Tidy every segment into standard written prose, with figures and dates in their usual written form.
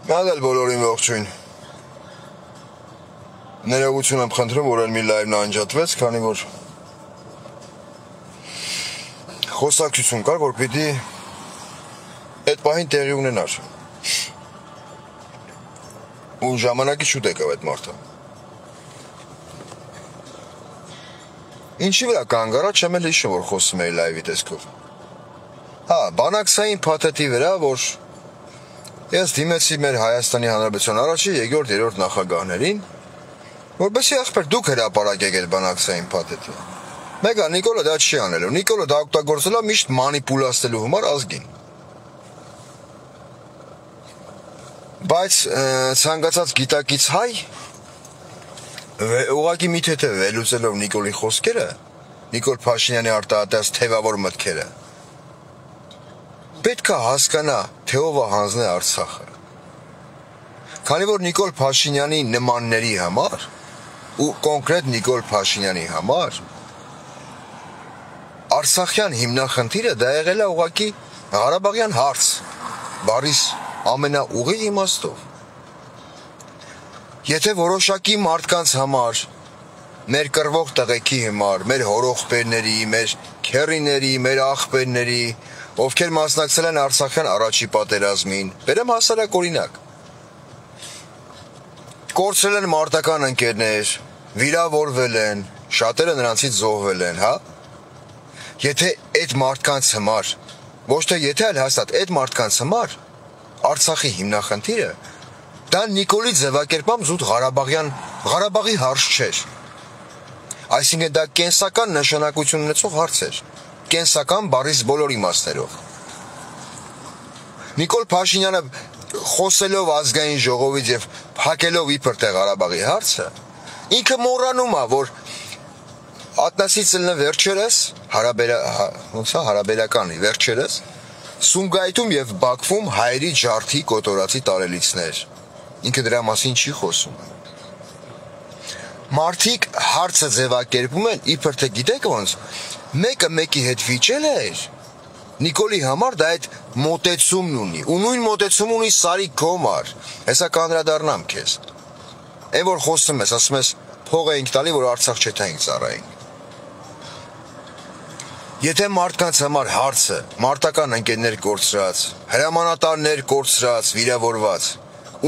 Ադել բոլորին ողջույն։ Ներողություն եմ խնդրում, որ մի լայվն անջատվեց, քանի որ խոսակցություն կար, որ պիտի այդ պահին տեղի ունենար։ Ու ժամանակի շուտ եկավ այդ մարդը։ Ինչի վրա կանգ առա, չեմ էլ հիշում, որ խոսում էի լայվի տեսքով։ Հա, բանակցային փաթեթի վրա, որ ես դիմեցի մեր Հայաստանի Հանրապետության առաջի երկրորդ, երրորդ նախագահներին, որպեսզի ախպեր դուք հրապարակեք այդ բանակցային փաթեթը։ Մեկը Նիկոլը դա չի անելու։ Նիկոլը դա օգտագործել է միշտ մանիպուլացնելու համար ազգին։ Բայց ցանկացած գիտակից հայ ուղղակի մի թեթև վերլուծելով Նիկոլի խոսքերը, Նիկոլ Փաշինյանի արտահայտած թևավոր մտքերը, պետք է հասկանա, թե ով է հանձնել Արցախը։ Քանի որ Նիկոլ Փաշինյանի նմանների համար ու կոնկրետ Նիկոլ Փաշինյանի համար Արցախյան հիմնախնդիրը դա եղել է ուղղակի Ղարաբաղյան հարց, բառիս ամենաուղիղ իմաստով։ Եթե որոշակի մարդկանց համար, մեր կռվող տղեկի համար, մեր հորողբերների, մեր քեռիների, մեր աղբերների, ովքեր մասնակցել են Արցախյան առաջի պատերազմին, բերեմ հասարակ օրինակ, կորցրել են մարտական ընկերներ, վիրավորվել են, շատերը նրանցից զոհվել են, հա։ Եթե այդ մարդկանց համար, ոչ թե եթե այլ հաստատ այդ մարդկանց համար Արցախի հիմնախնդիրը դա Նիկոլի ձևակերպամ զուտ Ղարաբաղի հարց չէր։ Այսինքն դա կենսական նշանակություն ունեցող հարց էր, կենսական բառիս բոլոր իմաստներով։ Նիկոլ Փաշինյանը խոսելով ազգային ժողովից եւ փակելով իբր թե Ղարաբաղի հարցը, ինքը մոռանում է, որ Ատնասից վերջերս հարաբերականի վերջերս Սումգայիթում եւ Բաքվում հայերի ջարդի կոտորածի տարելիցներ։ Ինքը դրա մասին չի խոսում։ Մարդիկ հարցը ձևակերպում են, իբր թե գիտեք ոնց, մեկը մեկի հետ վիճել էր։ Նիկոլի համար դա այդ մոտեցումն ունի, ու նույն մոտեցում ունի Սարիկ Գոմար։ Հեսա կանդրադառնամ քեզ։ Այն որ խոսում ես, ասում ես փող էինք տալի, որ Արցախ չթայինք ծառայենք։ Եթե մարդկանց համար հարցը մարտական ընկերներ կորցրած, հրամանատարներ կորցրած, վիրավորված,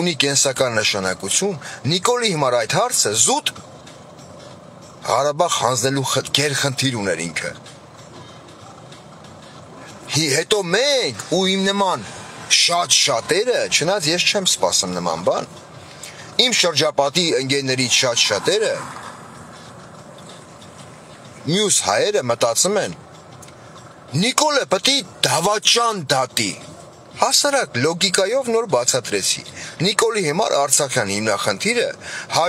ունի կենսական նշանակություն, Նիկոլի համար այդ հարցը զուտ Ղարաբաղ հանձնելու գերխնդիր ուներ ինքը։ Հետո մենք ու իմ նման շատերը, չնայած ես չեմ սպասում նման բան, իմ շրջապատի ընկերներից շատերը, մյուս հայերը մտածում են, Նիկոլը պետք է դավաճան դատի։ Հասարակ լոգիկայով նոր բացատրեցի։ Նիկոլի համար Արցախյան հիմնախնդիրը, հայ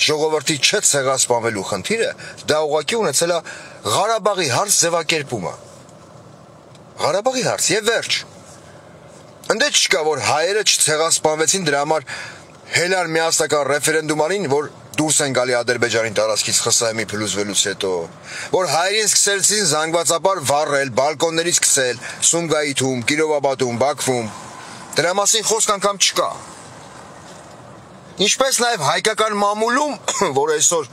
ժողովրդի չցեղասպանվելու խնդիրը, դա ուղղակի ունեցել է Ղարաբաղի հարց ձևակերպումը։ Ղարաբաղի հարց եւ վերջ։ Ընդ չկա, որ հայերը չցեղասպանվեցին դրա համար հելար միասնական ռեֆերենդում արին, որ դուրս են գալի Ադրբեջանի տարածքից ԽՍՀՄ-ի փլուզվելուց հետո, որ հայերին սկսեցին զանգվածաբար վառել, բալկոններից քցել, Սումգայիթում, Կիրովաբադում, Բաքվում։ Դրա մասին խոսք անգամ չկա։ Ինչպես նաև հայկական մամուլում, որ այսօր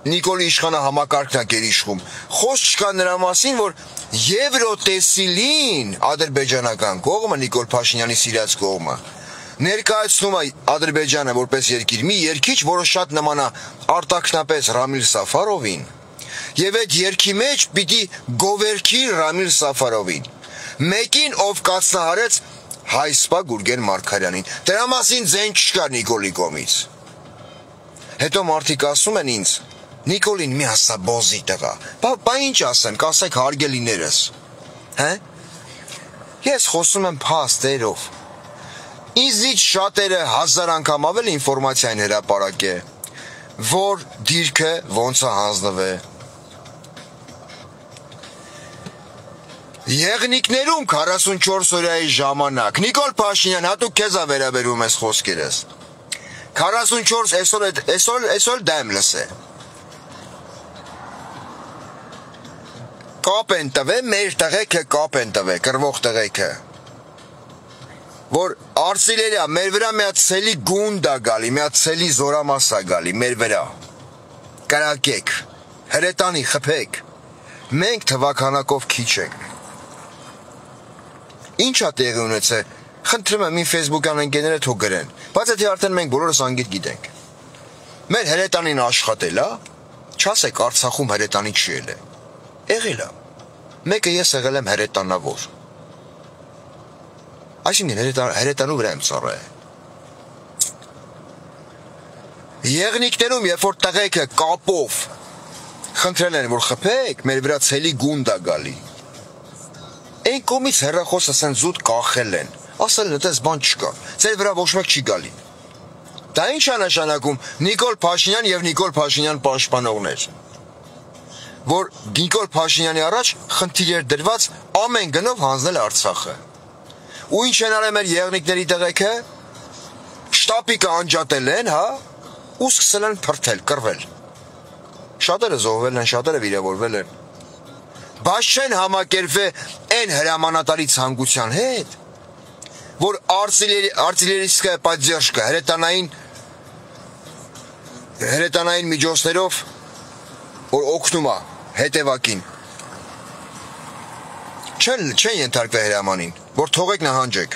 Նիկոլի իշխանահամակարգն է գերիշխում, խոսք չկա նրա մասին, որ Եվրոտեսիլին ադրբեջանական կողմը, Նիկոլ Փաշինյանի սիրած կողմը, ներկայացնում է Ադրբեջանը որպես երկիր, մի երկիչ, որը շատ նման է արտաքնապետ Ռամիլ Սաֆարովին, եւ այդ երկի մեջ պիտի գովերքի Ռամիլ Սաֆարովին, մեկին, ով կացնահարեց հայ սպա Գուրգեն Մարգարյանին։ Դրա մասին ձեն չկար Նիկոլի կողմից։ Հետո մարդիկ ասում են ինձ, Նիկոլին մի ասա բոզի տղա, բա ինչ ասեմ, կասեք հարգելիներս, հե։ Ես խոսում եմ փաստերով։ Ինձից շատերը 1000 անգամ ավել ինֆորմացիա են հրապարակե, որ դիրքը ոնց է հանձնվել։ Եղնիկներում 44 օրյայի ժամանակ, Նիկոլ Փաշինյան, հատուկ քեզ է վերաբերում ես խոսքերս, 44 այսօր դա եմ լսե։ Կապ են տվել, մեր տղեկը կապ են տվել, կռվող տղեկը։ որ արսիլերիա մեր վրա մի հատ ցելի գունդ է գալի, մի հատ ցելի զորամաս է գալի մեր վրա։ Կրակեք, հրետանի խփեք։ Մենք թվականակով քիչ ենք։ Ինչ է տեղի ունեցել։ Խնդրում եմ, իմ Facebook-յան ընկերները թող գրեն, բայց եթե արդեն մենք բոլորս անգիտ գիտենք։ Մեր հրետանին աշխատել է, չասեք Արցախում հրետանի չի ելել։ Եղել է։ Մեկը ես եղել եմ հրետանավոր։ Այսինքն հրետանու վրա եմ ծառայել։ Եղնիկներում, երբ որ տղեկը կապով խնդրել են, որ խփեք, մեր վրա ցելի գունդ է գալի։ Այն կողմից հեռախոսը ասեն զուտ կախել են, ասել են այդպես բան չկա, ձեր վրա ոչ մեկ չի գալի։ Դա ինչ է նշանակում Նիկոլ Փաշինյան եւ Նիկոլ Փաշինյան պաշտպանողներ, որ Նիկոլ Փաշինյանի առաջ խնդիր էր դրված ամեն գնով հանձնել Արցախը։ Ու ինչ են արել մեր եղնիկների տղեկը, շտապիկը անջատել են, հա, ու սկսել են փրթել, կռվել։ Շատերը զոհվել են, շատերը վիրավորվել են։ Բայց չեն համակերպվել այն հրամանատարի ցանկության հետ, որ արտիլերիստская поддержка հրետանային միջոցներով որ օգնում է հետևակին չեն ենթարկվել հրամանին, որ թողեք նահանջեք։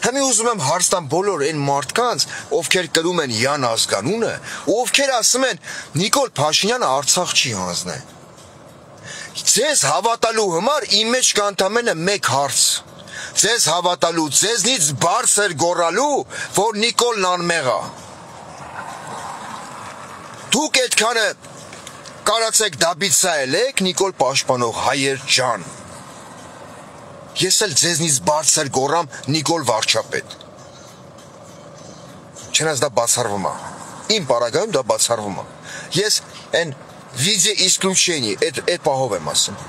Հիմա ուզում եմ հարցնեմ բոլոր այն մարդկանց, ովքեր կրում են Յան ազգանունը, ու ովքեր ասում են Նիկոլ Փաշինյանը Արցախ չի հանձնել։ Ձեզ հավատալու համար իմ մեջ կա ընդամենը մեկ հարց։ Ձեզ հավատալու, ձեզնից բարձր գոռալու, որ Նիկոլն անմեղ է։ Դուք այդքանը կարացեք դաբիցա ելեք, Նիկոլ պաշտպանող հայեր ջան։ Ես էլ ձեզնից բարձր գոռամ Նիկոլ վարչապետ։ Չնայած դա բացառվում է։ Իմ պարագայում դա բացառվում է։ Ես այն վիդեո исключение, այդ պահով եմ ասում։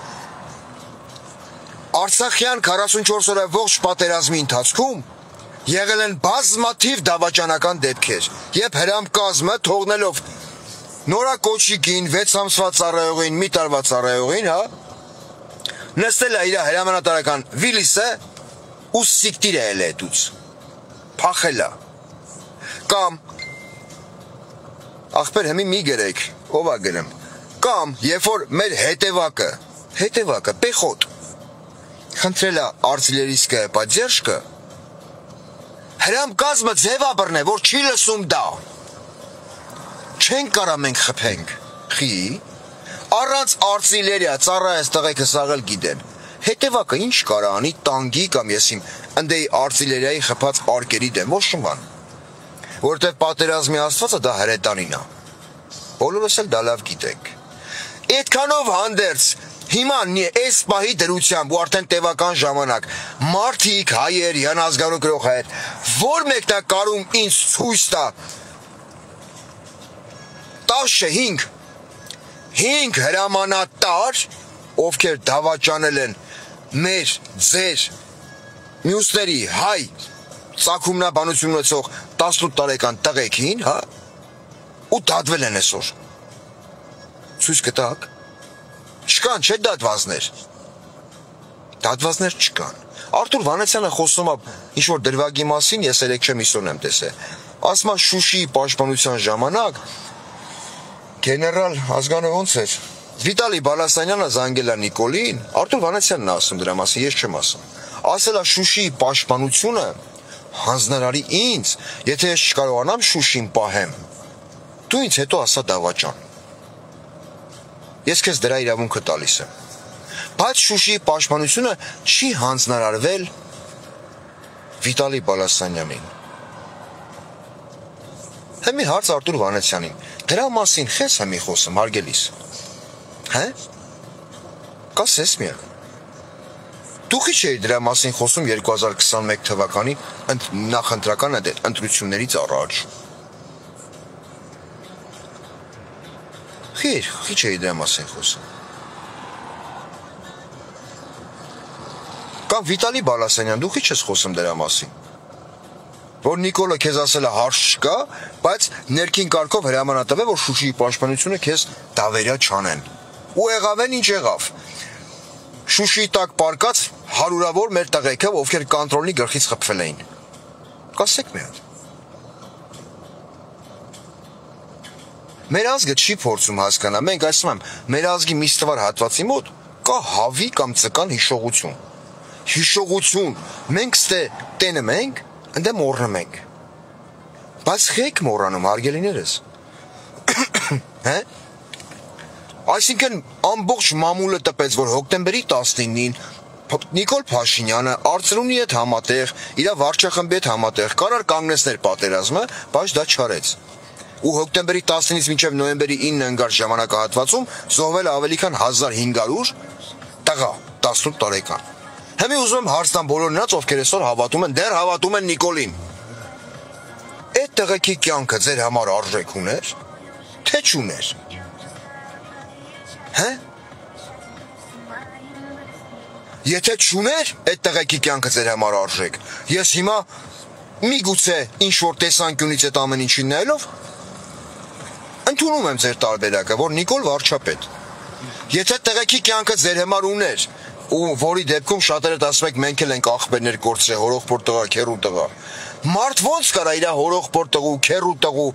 Արցախյան 44 օրյա ողջ պատերազմի ընթացքում եղել են բազմաթիվ դավաճանական դեպքեր, երբ հրամկազմը թողնելով նորակոչիկին, 6 ամսվա ծառայողին, մի տարվա ծառայողին, հա, նստել է իր հրամանատարական վիլիսը ու սիկտիր է ելել այդուց, փախել է, կամ, ախպեր հմի մի գրեք, ով է գրեմ, կամ, երբ որ մեր հետևակը, պեխոտ, խնդրել է արտիլերիստская поддержка, հրամկազմը ձևաբռն է, որ չի լսում դա, չենք կարա մենք խփենք, խի, առանց արտիլերիա ծառայած տղեկը սաղել գիտեն, հետևակը ինչ կարա անի տանգի կամ եսիմ ընդեի արտիլերիայի խփած արկերի դեմ, ոչ շման, որտև պատերազմի աստվածը դա հրետանին է, բոլորս էլ դա լավ գիտենք, այդքանով հանդերձ, հիմա այս պահի դրությամբ ու արդեն տևական ժամանակ մարդիկ, հայեր, յանազգանու գրող հայեր, որ մեկն է կարում ինձ ցույց տա 5 հրամանատար, ովքեր դավաճանել են մեր, ձեր, մյուսների, հայ, ծագումնաբանություն ունեցող 18 տարեկան տղեկին, հա, ու դատվել են այսօր։ Ցույց կտակ։ Չկան, չէ դատվածներ։ Դատվածներ չկան։ Արթուր Վանեցյանը խոսում է ինչ-որ դրվագի մասին, ես երեք չեմ իսոն եմ տեսել։ Ասում է Շուշիի պաշտպանության ժամանակ գեներալ ազգանը ոնց էր։ Վիտալի Բալասանյանը զանգել է Նիկոլին, Արթուր Վանեցյանն է ասում դրա մասին, ես չեմ ասում։ Ասել է Շուշիի պաշտպանությունը հանձնարարի ինձ, եթե ես չկարողանամ Շուշին պահեմ։ Դու ինձ հետո ասա դավաճան։ Ես քեզ դրա իրավունքը տալիս եմ։ Բայց Շուշիի պաշտպանությունը չի հանձնարարվել Վիտալի Բալասանյանին։ Հիմի հարց Արթուր Վանեցյանին, դրա մասին խես հմի խոսում, հարգելիս։ Հե? Կասես միա։ Դու քիչ էի դրա մասին խոսում 2021 թվականի նախընտրական ընտրություններից առաջ։ Քիչ էի դրա մասին խոսում։ Կամ Վիտալի Բալասանյան, դու քիչ ես խոսում դրա մասին։ Որ Նիկոլը քեզ ասել է հարց չկա, բայց ներքին կարգով հրամանատվել, որ Շուշիի պաշտպանությունը քեզ դավերյա չանեն։ Ու եղավ են ինչ եղավ։ Շուշիի տակ պարկած հարյուրավոր մեր տղեկը, ովքեր կոնտրոլի գլխից խփվել էին։ Կասեք մի հատ։ Մեր ազգը չի փորձում հասկանալ, մենք ասում եմ, մեր ազգի մի ստվար հատվածի մոտ կա հավի կամ ցկան հիշողություն։ Հիշողություն, մենք ստե տենում ենք, ընդ մոռնում ենք։ Բայց խեք մոռանում, հարգելիներս։ Հե? Այսինքն ամբողջ մամուլը տպեց, որ հոկտեմբերի 19-ին Նիկոլ Փաշինյանը Արծրունի հետ համատեղ, իր վարչախմբի հետ համատեղ կարար կանգնեցներ պատերազմը, բայց դա չարեց։ Ու հոկտեմբերի 19-ից մինչև նոյեմբերի 9-ը ընկած ժամանակահատվածում զոհվել ավելի քան 1500 տղա, 18 տարեկան։ Հիմա ուզում եմ հարց տամ բոլոր նրանց, ովքեր այսօր հավատում են, դեռ հավատում են Նիկոլին։ Այդ տղեկի կյանքը ձեր համար արժեք ուներ, թե չուներ։ Հե? Եթե չուներ, այդ տղեկի կյանքը ձեր համար արժեք։ Ես հիմա միգուցե ինչ-որ տեսանկյունից այդ ամեն ինչին նայելով ընդունում եմ ձեր տարբերակը, որ Նիկոլ վարչապետ։ Եթե տղեկի կյանքը ձեր համար ուներ, ու որի դեպքում շատերդ ասում եք մենք էլ ենք աղբերներ կորցրել, հորողբոր տղա, քերու տղա։ Մարդ ոնց կարա իր հորողբոր տղու, քերու տղու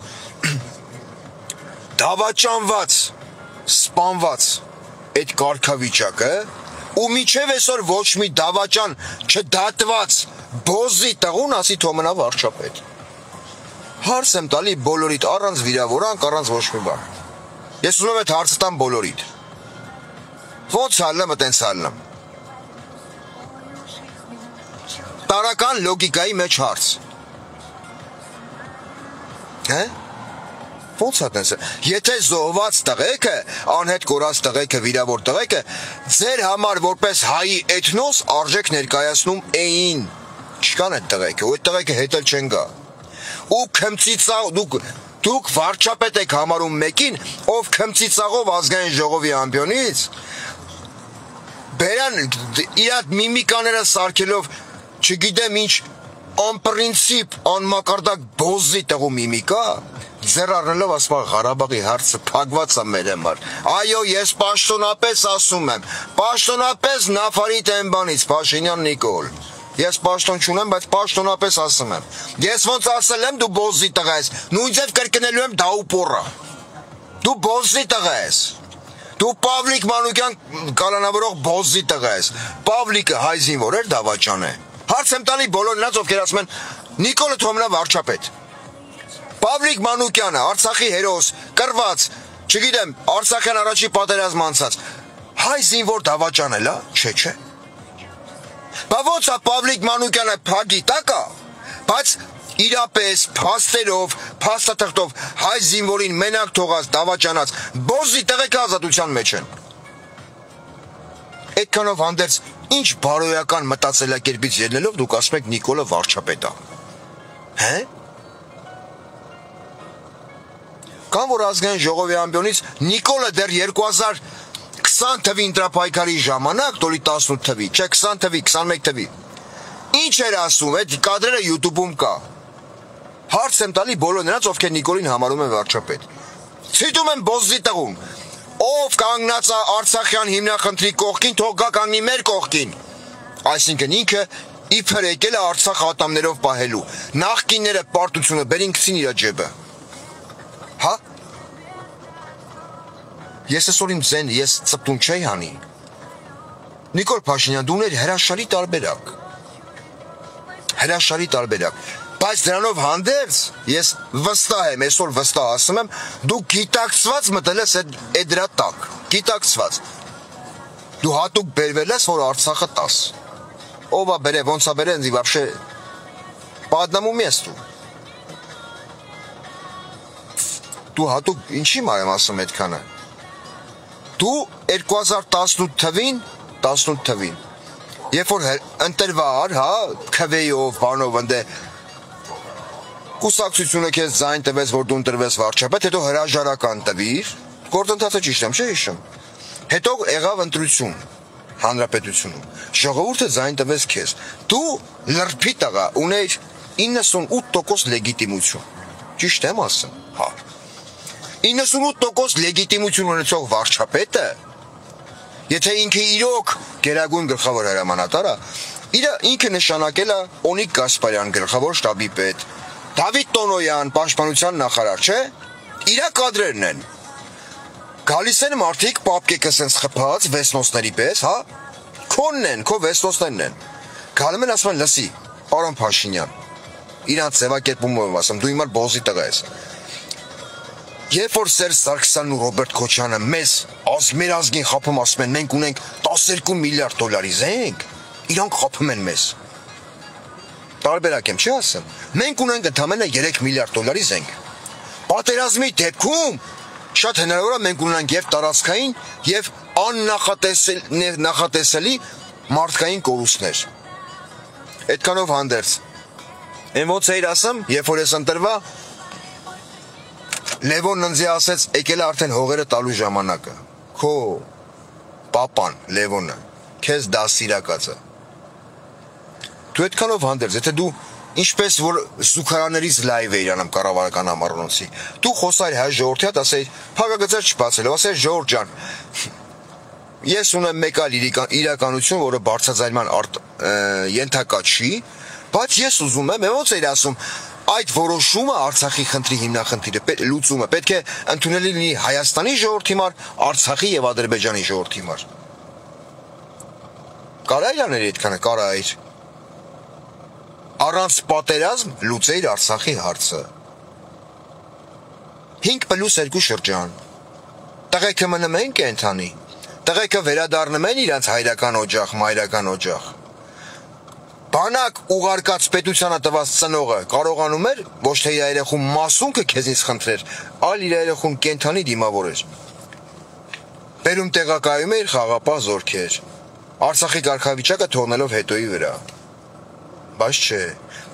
դավաճանված, սպանված այդ կարգավիճակը ու միջև այսօր ոչ մի դավաճան չդատված բոզի տղուն ասի թող մնա վարչապետ։ Հարց եմ տալի բոլորիդ առանց վիրավորանք, առանց ոչ մի բան։ Ես ուզում եմ այդ հարցը տամ բոլորիդ։ Ոնց հալնեմ, այտենց հալնեմ։ Տարական լոգիկայի մեջ հարց։ Հե? Ոնց այտենց։ Եթե զոհված տղեկը, անհետ կորած տղեկը, վիրավոր տղեկը ձեր համար որպես հայի էթնոս արժեք ներկայացնում էին։ Չկան այդ տղեկը, ու այդ տղեկը հետել չեն գա։ Ու քմծիծաղ դուք վարչապետ եք համարում մեկին, ով քմծիծաղով ազգային ժողովի ամբիոնից բերան իր միմիկաները սարքելով, չգիտեմ ինչ անպրինցիպ, անմակարդակ բոզի տղու միմիկա, ձեր առնելով ասում Ղարաբաղի հարցը փակված է մեր համար։ Այո, ես պաշտոնապես ասում եմ, պաշտոնապես Նաֆարիտ Էմբանից, Փաշինյան Նիկոլ։ Ես պաշտոն չունեմ, բայց պաշտոնապես ասում եմ։ Ես ոնց ասել եմ, դու բոզի տղա ես, նույնձև կրկնելու եմ դաուպոռա։ Դու բոզի տղա ես։ Դու Պավլիկ Մանուկյան կալանավորող բոզի տղա ես։ Պավլիկը հայ զինվոր էր, դավաճան է։ Հարց եմ տալի բոլոր նրանց, ովքեր ասում են Նիկոլը թող մնա վարչապետ։ Պավլիկ Մանուկյանը, Արցախի հերոս, կռված, չգիտեմ, Արցախյան առաջի պատերազմ անցած, հայ զինվոր դավաճան է, լա, չէ։ Բա ոնց է Պավլիկ Մանուկյանը փագի տակա, բայց իրապես փաստերով, փաստաթղթով հայ զինվորին մենակ թողած, դավաճանած, բոզի տղեկը ազատության մեջ են։ Այդքանով հանդերձ ինչ բարոյական մտածելակերպից ելնելով դուք ասում եք Նիկոլը վարչապետ է։ Հե? Կամ որ ազգային ժողովի ամբիոնից Նիկոլը դեռ 2020 թվի ընտրապայքարի ժամանակ, տոլի 18 թվի, չէ 20 թվի, 21 թվի։ Ինչ էր ասում, այդ կադրերը YouTube-ում կա։ Հարց եմ տալի բոլոր նրանց, ովքեր Նիկոլին համարում են վարչապետ։ Ցիտում եմ բոզի տղուն։ Ով կանգնած է Արցախյան հիմնախնդրի կողքին, թող գա կանգնի մեր կողքին։ Այսինքն ինքը իբր եկել է Արցախ ատամներով պահելու։ Նախկինները պարտությունը բերին գցին իր ջեբը։ Հա? Ես այսօր իմ ձեն, ես ծպտուն չէի հանի։ Նիկոլ Փաշինյան, դու ուներ հրաշալի տարբերակ։ Հրաշալի տարբերակ։ Բայց դրանով հանդերձ ես վստահ եմ, այսօր վստահ ասում եմ, դու գիտակցված մտել ես այդ դրա տակ, գիտակցված։ Դու հատուկ բերվել ես, որ Արցախը 10։ Ով է բերե, ոնց է բերե, ինձ вообще по одному месту։ Դու հատուկ ինչի մար եմ ասում այդքանը։ Դու 2018 թվին, երբ որ ընտրվար, հա, քվեյով, բանով ընդ կուսակցությունը քեզ ձայն տվեց, որ դու ընտրվես վարչապետ, հետո հրաժարական տվիր, գործընթացը ճիշտ եմ, չէ՞ հիշում։ Հետո եղավ ընտրություն հանրապետությունում։ Ժողովուրդը ձայն տվեց քեզ։ Դու լրփի տղա ուներ 98% լեգիտիմություն։ Ճիշտ եմ ասում։ Հա։ 98% լեգիտիմություն ունեցող վարչապետը Եթե ինքը իրոք գերագույն գլխավոր հրամանատարը, ինքը նշանակել է Օնիկ Գասպարյան գլխավոր շտաբի պետ, Դավիթ Տոնոյան պաշտպանության նախարար, չէ՞։ Իրա կադրերն են։ Գալիս են մարդիկ պապկեկը սենց խփած վեսնոցների պես, հա։ Քոնն են, քո վեսնոցներն են։ Գալում են ասում են լսի, պարոն Փաշինյան, իրանց ձևակերպումով եմ ասում, դու հիմա բոզի տղա ես։ Երբ որ Սերժ Սարգսյանն ու Ռոբերտ Քոչյանը մեզ մեր ազգին խափում ասում են մենք ունենք 12 միլիարդ դոլարի զենք, իրանք խափում են մեզ։ Տարբերակ եմ չի ասում։ Մենք ունենք ընդամենը 3 միլիարդ դոլարի զենք։ Պատերազմի դեպքում շատ հնարավոր է մենք ունենանք եւ տարածքային եւ նախատեսելի մարդկային կորուստներ։ Այդքանով հանդերձ։ Են ոնց էիր ասում, երբ որ ես ընտրվա Լևոն ննձի ասեց եկել է արդեն հողերը տալու ժամանակը։ Քո պապան Լևոնը քեզ դասիրակացը։ Դու այդքանով հանդերձ, եթե դու ինչպես որ զուգարաններից լայվ էիր անում կառավարական համառոնոցի, դու խոսայր հայ ժողովրդի հետ, ասեիր փակագծեր չբացելով, ասեիր Ժորժ ջան, ես ունեմ մեկ այլ իրականություն, որը բարձրաձայնման ենթակա չի, բայց ես ուզում եմ, ոնց էիր ասում, այդ որոշումը Արցախի խնդրի հիմնախնդիրը լուծումը պետք է ընդունելի լինի Հայաստանի ժողովրդի համար, Արցախի եւ Ադրբեջանի ժողովրդի համար։ Կարա՞ր անել այդքանը, կարա՞ր։ Առանց պատերազմ լուծեիր Արցախի հարցը։ 5+2 շրջան։ Տղեկը մնում են կենթանի։ Տղեկը վերադառնում են իրանց հայրական օջախ, մայրական օջախ։ Բանակ ուղարկած պետությանը տված ծնողը կարողանում էր ոչ թե իր երեխուն մասունքը քեզից խնդրեր, այլ իր երեխուն կենթանի դիմավորեր։ Բերում տեղակայում էր խաղապահ զորքեր, Արցախի կարգավիճակը թողնելով հետոյի վրա։ Բայց չէ,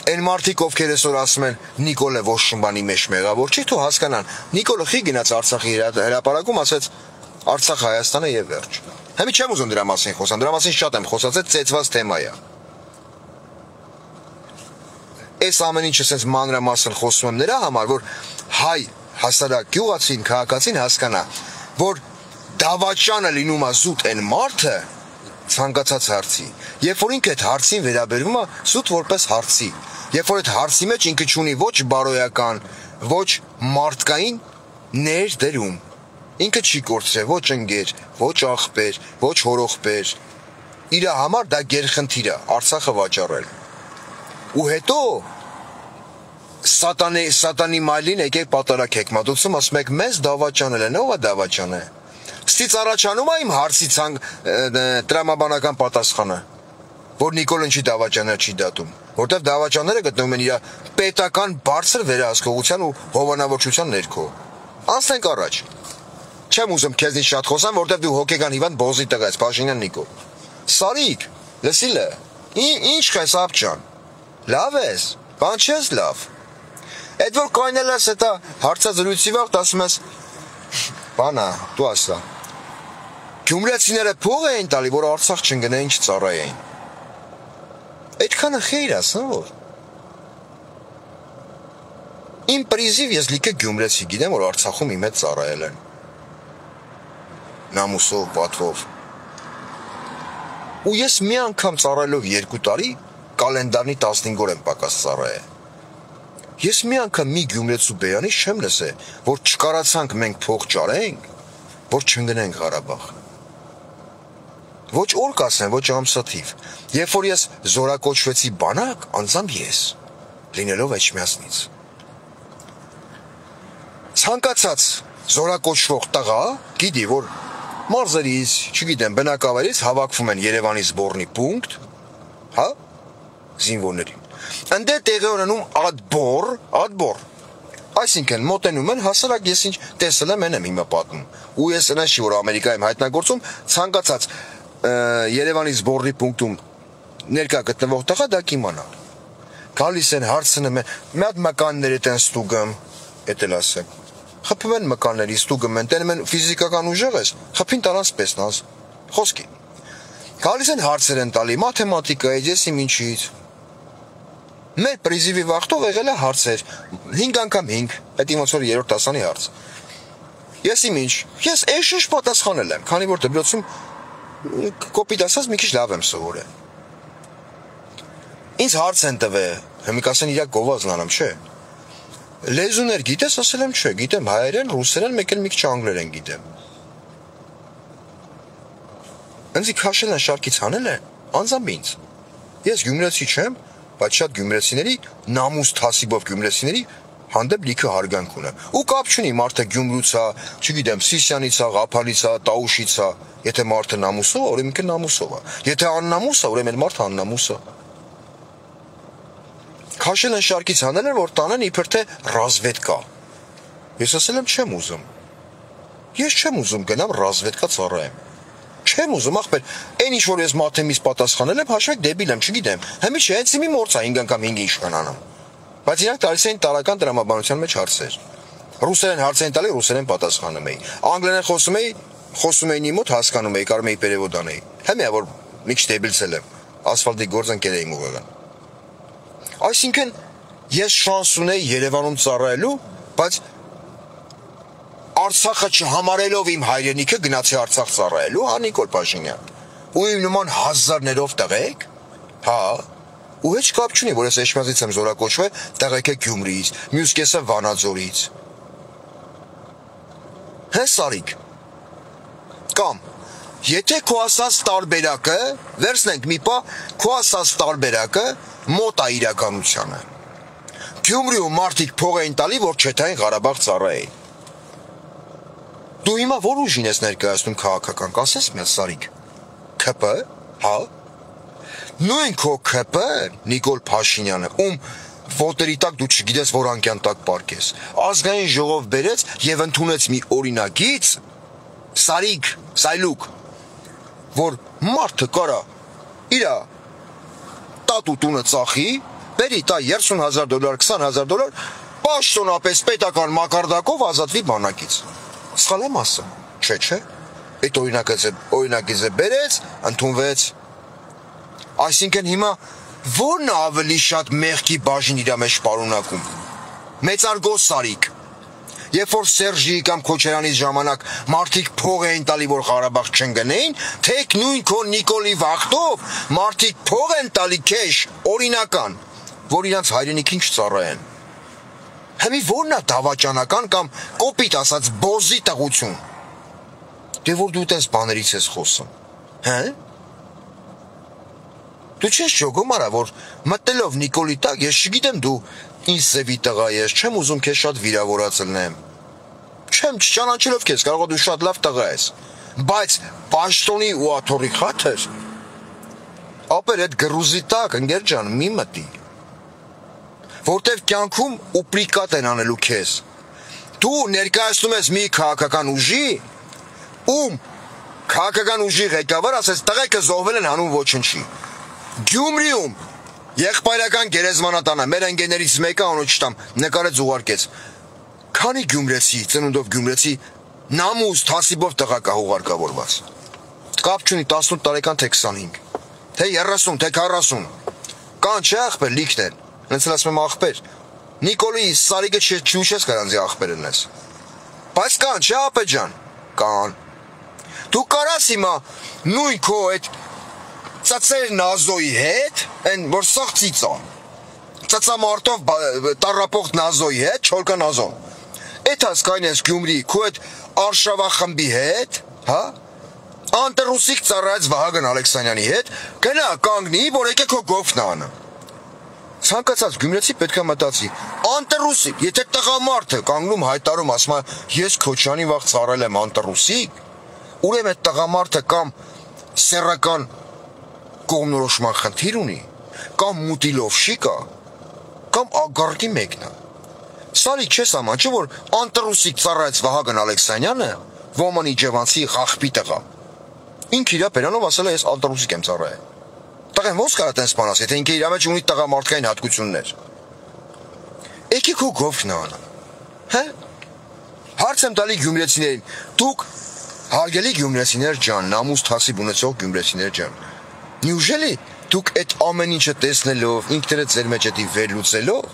այն մարդիկ ովքեր այսօր ասում են Նիկոլը Վոշշմբանի մեջ մեղավոր չի, թող հասկանան, Նիկոլը խի գնաց Արցախի հրապարակում ասեց Արցախ Հայաստանը եւ վերջ։ Հիմա չեմ ուզում դրա մասին խոսամ, դրա մասին շատ եմ խոսած, այդ ծեծված թեմա է։ Այս ամեն ինչը sense մանրամասն խոսում եմ նրա համար, որ հայ հասարակ գյուղացին, քաղաքացին հասկանա, որ դավաճանը լինում է զուտ այն մարդը ցանկացած հարցի, երբ որ ինքը այդ հարցին վերաբերվում է զուտ որպես հարցի, երբ որ այդ հարցի մեջ ինքը չունի ոչ բարոյական, ոչ մարդկային ներդրում, ինքը չի կորցրել ոչ ընկեր, ոչ աղբեր, ոչ հորողբեր, իր համար դա գերխնդիր է Արցախը վաճառել։ Ու հետո սատանի մայլին եկեք պատարակ մատուցում, ասում եք մեզ դավաճանել են, ով է դավաճանը։ Ստից առաջանում է իմ հարցի տրամաբանական պատասխանը, որ Նիկոլն չի դավաճանել չի դատում, որտեղ դավաճանները գտնվում են իր պետական բարձր վերահսկողության ու հովանավորչության ներքո։ Անցնենք առաջ։ Չեմ ուզում քեզնից շատ խոսամ, որտեղ դու հոգեկան հիվանդ բոզի տղա ես, Փաշինյան Նիկոլ։ Սարիկ, լսիլը, ինչ քայս ապճան։ Լավ ես, բան չես լավ։ Այդ որ կայնել ես հետա հարցազրույցի վաղտ ասում ես, բանա, դու ասա, գյումրեցիները փող էին տալի, որ Արցախ չընկնեին, չծառայեին։ Այդքանը խեյր ասն որ։ Իմ պրիզիվ ես լիքը գյումրեցի գիտեմ, որ Արցախում իմ հետ ծառայել են։ Նամուսով, պատվով։ Ու ես մի անգամ ծառայելով 2 տարի կալենդարնի 15 օր եմ պակաս ծառայել։ Ես մի անգամ մի գյումրեցու բերանից չեմ լսել, որ չկարացանք մենք փող ճարենք, որ չընկնենք Ղարաբաղ։ Ոչ օր կասեն, ոչ ամսաթիվ։ Երբ որ ես զորակոչվեցի բանակ, անձամբ ես, լինելով Էջմիածնից։ Ցանկացած զորակոչվող տղա գիտի, որ մարզերից, չգիտեմ, բնակավայրից հավաքվում են Երևանի սբորնի պունկտ, հա, զինվորներին։ Ընդ է տեղի ունենում ադբոր, այսինքն մոտենում են հասարակ ես ինչ տեսել եմ եմ հիմա պատմում, ու ես այնպես չի, որ Ամերիկայում հայտնագործում, ցանկացած Երևանի սբորնի պունկտում ներկա գտնվող տղա դա կիմանա։ Գալիս են հարցնում են, մի հատ մկաններ են ստուգում, էդ էլ ասեմ։ Խփում են մկանների ստուգում են, տենում են ֆիզիկական ուժեղ ես, խփին տարած պես նազ, խոսքի։ Գալիս են հարցեր են տալի, մաթեմատիկա, ես իմ ինչից։ Մեր պրիզիվի վախտով եղել է հարցեր, 5 անգամ 5, այդ իմոց որ 3-րդ դասանի հարց։ Ես իմ ինչ, ես էշիշ պատասխանել եմ, քանի որ դպրոցում կոպիտ ասած մի քիչ լավ եմ սովորել։ Ինձ հարց են տվել, հիմա կասեն իրա գովազն անեմ, չէ։ Լեզուներ գիտես, ասել եմ չէ, գիտեմ հայերեն, ռուսերեն, մեկ էլ մի քիչ անգլերեն գիտեմ։ Ինձ քաշել են շարքից հանել են, անձամբ ինձ։ Ես գյումրեցի չեմ, բայց շատ գյումրեցիների նամուս թասիբով գյումրեցիների հանդեպ լիքը հարգանք ունեմ։ Ու կապ չունի մարդը Գյումրուց է, չգիտեմ, Սիսյանից է, Ղափանից է, Տաուշից է, եթե մարդը նամուսով է, ուրեմն ինքը նամուսով է։ Եթե աննամուս է, ուրեմն մարդը աննամուս է։ Քաշել են շարքից հանել են, որ տանեն իբր թե ռազվեդկա։ Ես ասել եմ չեմ ուզում։ Ես չեմ ուզում գնամ ռազվեդկա ծառայեմ։ Չեմ ուզում, ախպեր, այն ինչ որ ես մաթեմից պատասխանել եմ, հաշվեք դեբիլ եմ, չգիտեմ։ Հիմա չէ, հենց մի մորցա 5 անգամ 5 իշքան անում։ Բայց իրանք տալիս էին տարական տրամաբանության մեջ հարցեր։ Ռուսերեն հարց էին տալի, ռուսերեն պատասխանում էի։ Անգլերեն խոսում էին իմ մոտ, հասկանում էի, կարող էի պերևոդ անել։ Հիմա որ մի քիչ դեբիլցել եմ, ասֆալտի գործընկեր էի ուղղական։ Այսինքն ես շանս ունեի Երևանում ծառայելու, բայց Արցախը չհամարելով իմ հայրենիքը գնացի Արցախ ծառայելու, հա Նիկոլ Փաշինյան։ Ու իմ նման հազարներով տղեկ, հա, ու heç կապ չունի, որ ես Էջմիածից եմ զորակոչվել, տղեկ է Գյումրիից, մյուս կեսը Վանաձորից։ Հե Սարիկ։ Կամ եթե քո ասած տարբերակը, վերցնենք մի պա, քո ասած տարբերակը մոտ է իրականությանը։ Գյումրիում մարդիկ փող էին տալի, որ Չեթային Ղարաբաղ ծառայեին։ Դու հիմա որ ուժին ես ներկայացնում քաղաքական, կասես մեզ Սարիկ։ ՔՊ, հա։ Նույն քո ՔՊ Նիկոլ Փաշինյանը, ում ոտերի տակ դու չգիտես որ անկյան տակ պարկես, ազգային ժողով բերեց եւ ընդունեց մի օրինագիծ, Սարիկ, Սայլուկ, որ մարդը կարա իրա տատու տունը ծախի, բերի տա $30,000, $20,000, պաշտոնապես պետական մակարդակով ազատվի բանակից։ Սխալ եմ ասում, չէ, այդ օրինագիծը բերեց, ընդունվեց։ Այսինքն հիմա որն ավելի շատ մեղքի բաժին իր մեջ պարունակում։ Մեծարգոս Սարիկ, երբ որ Սերժի կամ Քոչարյանի ժամանակ մարդիկ փող էին տալի, որ Ղարաբաղ չընկնեին, թե նույն քո Նիկոլի վախտով մարդիկ փող են տալի քեշ, օրինական, որ իրանց հայրենիքին չծառայեն։ Հիմի որն է դավաճանական կամ կոպիտ ասած բոզի տղություն։ Դե որ դու տես բաներից ես խոսում, հա՞։ Դու չես ճոգում արա, որ մտնելով Նիկոլի տակ, ես չգիտեմ դու ինձ սևի տղա ես, չեմ ուզում քեզ շատ վիրավորացնեմ։ Չեմ չճանաչելով քեզ, կարող է դու շատ լավ տղա ես, բայց պաշտոնի ու աթոռի խաթր, ապեր այդ գրուզի տակ, ընկեր ջան, մի մտի, որտև կյանքում ուպրիկատ են անելու քեզ։ Դու ներկայացնում ես մի քաղաքական ուժի, ում քաղաքական ուժի ղեկավար ասես տղեկը զոհվել են հանուն ոչնչի։ Գյումրիում եղբայրական գերեզմանատանը մեր ընկերներից մեկը անոչ չտամ նկարեց ուղարկեց։ Քանի գյումրեցի, ծնունդով գյումրեցի նամուս թասիբով տղա կա ուղարկավորված։ Կապ չունի 18 տարեկան թե 25, թե 30, թե 40։ Կան չէ ախպեր լիքն են։ Հենց ասում եմ ախպեր։ Նիկոլի Սարիկը չուշես կարանձի ախպերն ես։ Բայց կան չէ ապե ջան։ Կան։ Դու կարաս հիմա նույն քո այդ ծածեր Նազոյի հետ, այն որ սաղցից է, ծծամարտով տառապող Նազոյի հետ, չոլկա Նազոն, այդ հասկայն ես Գյումրի, քո այդ Արշավա խմբի հետ, հա, անտռուսիկ ծառայեց Վահագն Ալեքսանյանի հետ, գնա կանգնի, որ եկե քո գովն անը։ Ցանկացած գյումրեցի պետք է մտածի, անտռուսիկ, եթե տղամարդը կանգնում հայտարարում, ասում է, ես Քոչյանի վաղ ծառայել եմ անտռուսիկ, ուրեմն այդ տղամարդը կամ սեռական կողմնորոշման խնդիր ունի, կամ մուտիլովշի կա, կամ ագարկի մեկն է։ Սարի չես աման, չէ որ անտռուսիկ ծառայեց Վահագն Ալեքսանյանը, Ոմանի Ջևանցի խախպի տղա։ Ինք իրա բերանով ասել է ես անտռուսիկ եմ ծառայել։ Տղեն ոնց կարա տենց բան ասի, եթե ինքը իրա մեջ ունի տղամարդկային հատկություններ։ Եկի քո գովքն անը։ Հա։ Հարց եմ տալի գյումրեցիներին, դուք հարգելի գյումրեցիներ ջան, նամուս թասիբ ունեցող գյումրեցիներ ջան։ Նյուժելի դուք այդ ամեն ինչը տեսնելով, ինքներդ ձեր մեջ էդի վերլուծելով,